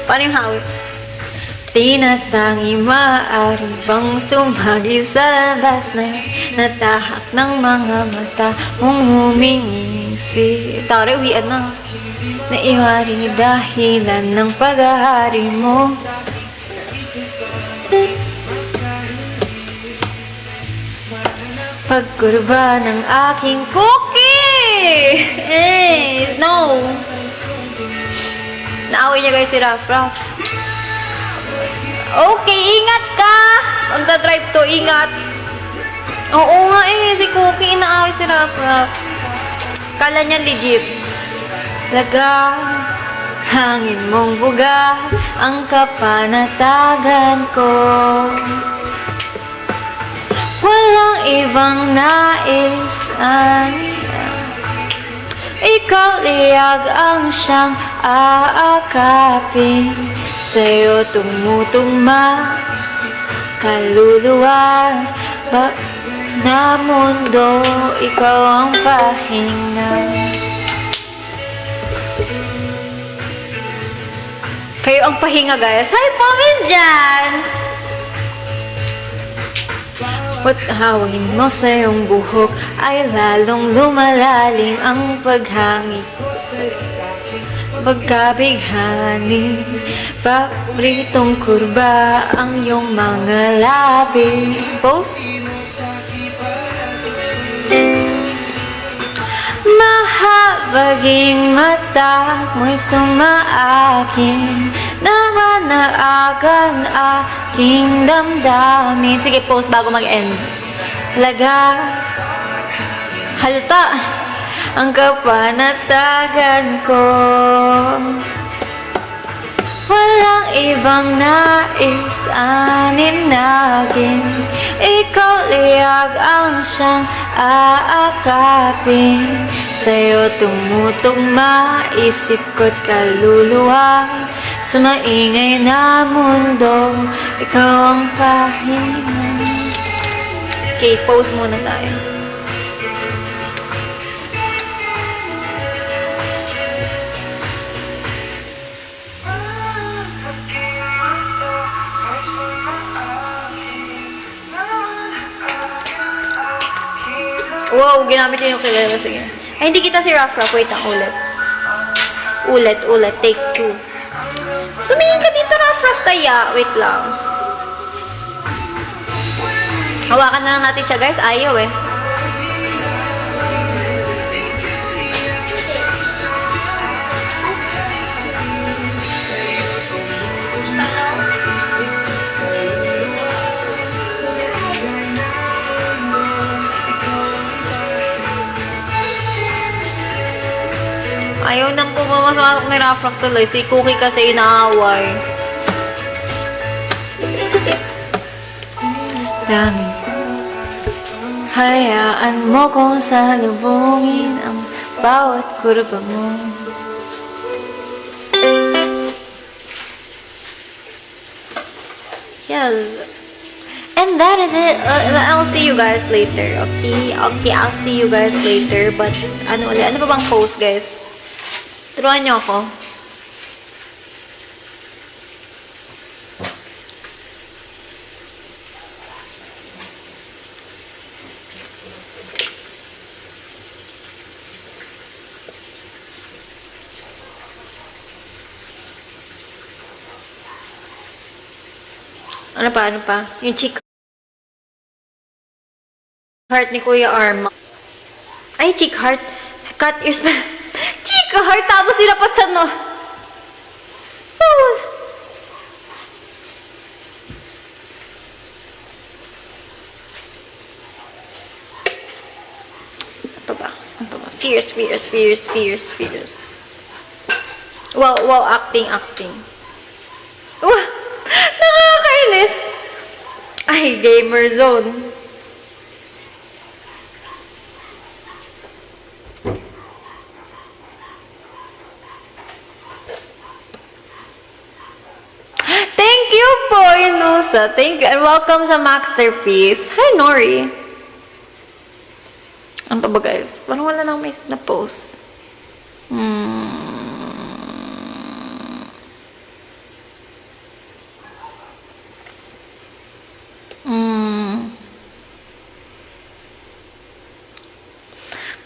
Paano yung hawik? Tinatangi maaari bang sumagi sa landas na natahak ng mga mata mong humingisi. Tara, uwian na. Naiwari dahilan ng pag-ahari mo. Pagkurba ng aking cookie! No! Naaway niya, guys, si Raf. Okay, ingat ka! Magdadrive to, ingat! Oo nga si Cookie, inaaway si Raf. Kala niya legit. Laga, hangin mong buga, ang kapanatagan ko. Walang ibang nais, ikaw liyag ang siyang aakapin. Sa'yo tumutugma kaluluwa na mundo, ikaw ang pahinga. Kayo ang pahinga, guys. Hi po, Miss Jans! At hawin mo sa iyong buhok ay lalong lumalalim ang paghangit sa pagkabighani. Paboritong kurba ang iyong mga labi. Pose. Mahabaging mata mo'y sumaakin, namanaagan aking damdamin. Sige, pause bago mag-end. Laga, Halata ang kapanatagan ko. Walang ibang nais aninagin. Ikaw liyag ang siyang aakapin. Sa'yo tumutugma isip ko't kaluluwa. Sa maingay na mundo, ikaw ang pahinga. Okay, pause muna tayo. Wow, ginamit niya yung kilala. Sige. Ay, hindi kita si Raf. Wait lang, ulit. Ulit. Take 2. Tumingin ka dito, Raf. Kaya. Wait lang. Hawakan na lang natin siya, guys. Ayaw eh. Ayaw nang pumamasok ni Rafraf tuloy. Si Cookie kasi inaaway. Dami. Hayaan mo kung salubungin ang bawat kurba mo. Yes. And that is it. I'll see you guys later. Okay, I'll see you guys later. But, ano ulit? Ano pa bang post, guys? Turuan niyo ako. Ano pa? Yung chick heart ni Kuya Arma. Ay, chick heart. Cut ears pa. Chick heart, tapos nilapat sa no. So, ano pa ba? Fierce. Wow, acting. Wow, nakakainis. Ay, gamer zone. Thank you po, Inusa. Thank you. And welcome sa Masterpiece. Hi, Nori. Ano pa ba, guys? Parang wala nang may na post.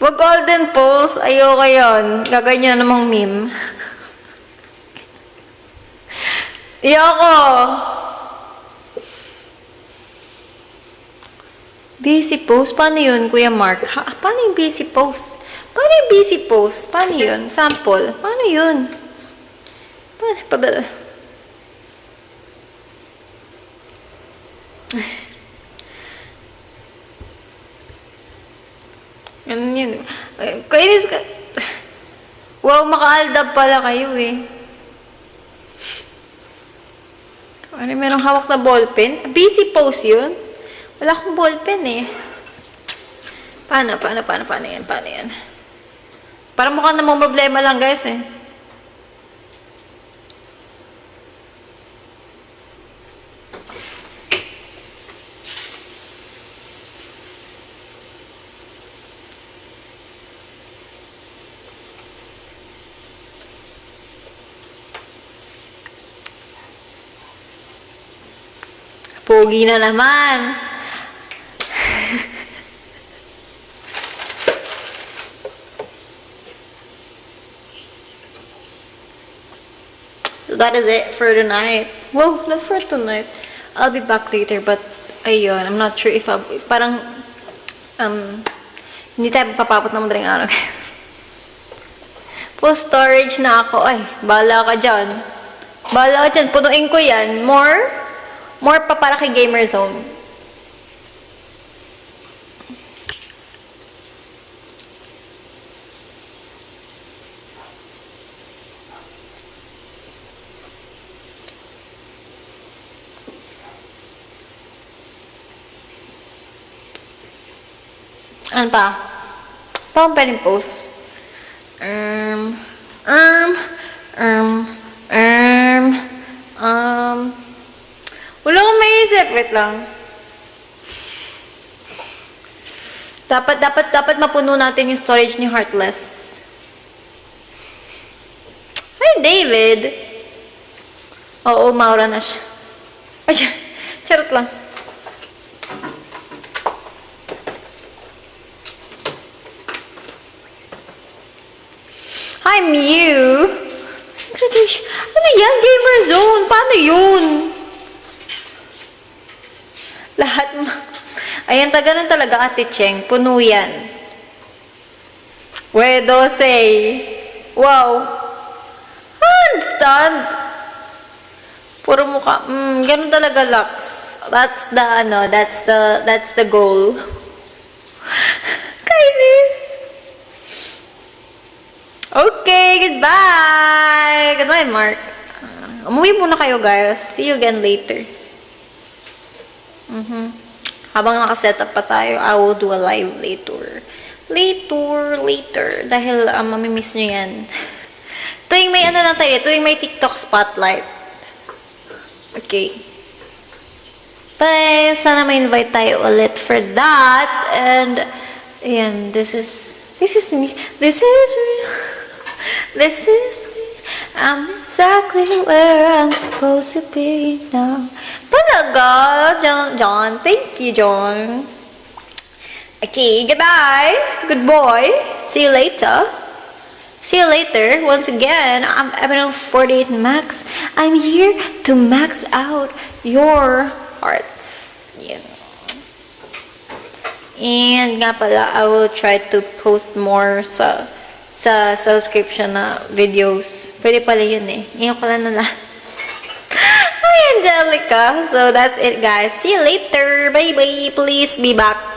Wag golden post. Ayoko yun. Gaganyan namang meme. Ayoko. Busy post? Paano yun, Kuya Mark? Paano yung busy post? Paano yun? Sample. Paano yun? Paano pa ba? Ano yun? Kainis ka. Wow, maka-aldab pala kayo eh. Ano, merong hawak na ballpen? Busy post yun? Wala akong ballpen eh. Paano yan? Parang mukhang namang problema lang, guys eh. Pogi na naman. So that is it for tonight. Wow, not for tonight. I'll be back later, but ayun, I'm not sure if parang hindi tayo papapot ng madaling araw, guys. Full storage na ako. Ay, bahala ka dyan. Punuin ko yan. More pa para kay Gamer Zone. Ano pa? Paano pwedeng post? Um, Wala akong maisip. Wait lang. Dapat mapuno natin yung storage ni Heartless. Hi, David. Oo, maura na siya. Ay, charot lang. Hi, Mew. Graduation. Ano yan? Gamer zone. Paano yun? Lahat Ayan, ganun talaga, Ate Cheng. Puno yan. Wedo say. Wow. Handstand. Puro mukha. Ganun talaga, Lux. That's the goal. Kainis. Okay, goodbye. Goodbye, Mark. Umuwi muna kayo, guys. See you again later. Habang nakasetup pa tayo, I will do a live later. Later. Dahil mamimiss nyo yan. Tuwing may tuwing may TikTok spotlight. Okay. Bye! Sana may invite tayo ulit for that. And, ayan, this is me. This is me. I'm exactly where I'm supposed to be now. Talaga, John. Thank you, John. Okay, goodbye. Good boy. See you later. Once again, I'm Eminal48 Max. I'm here to max out your hearts. Yeah. And nga pala, I will try to post more sa subscription na videos. Pwede pala yun eh. Ngayon ko lang na Hi, Angelica. So, that's it, guys. See you later. Bye-bye. Please be back.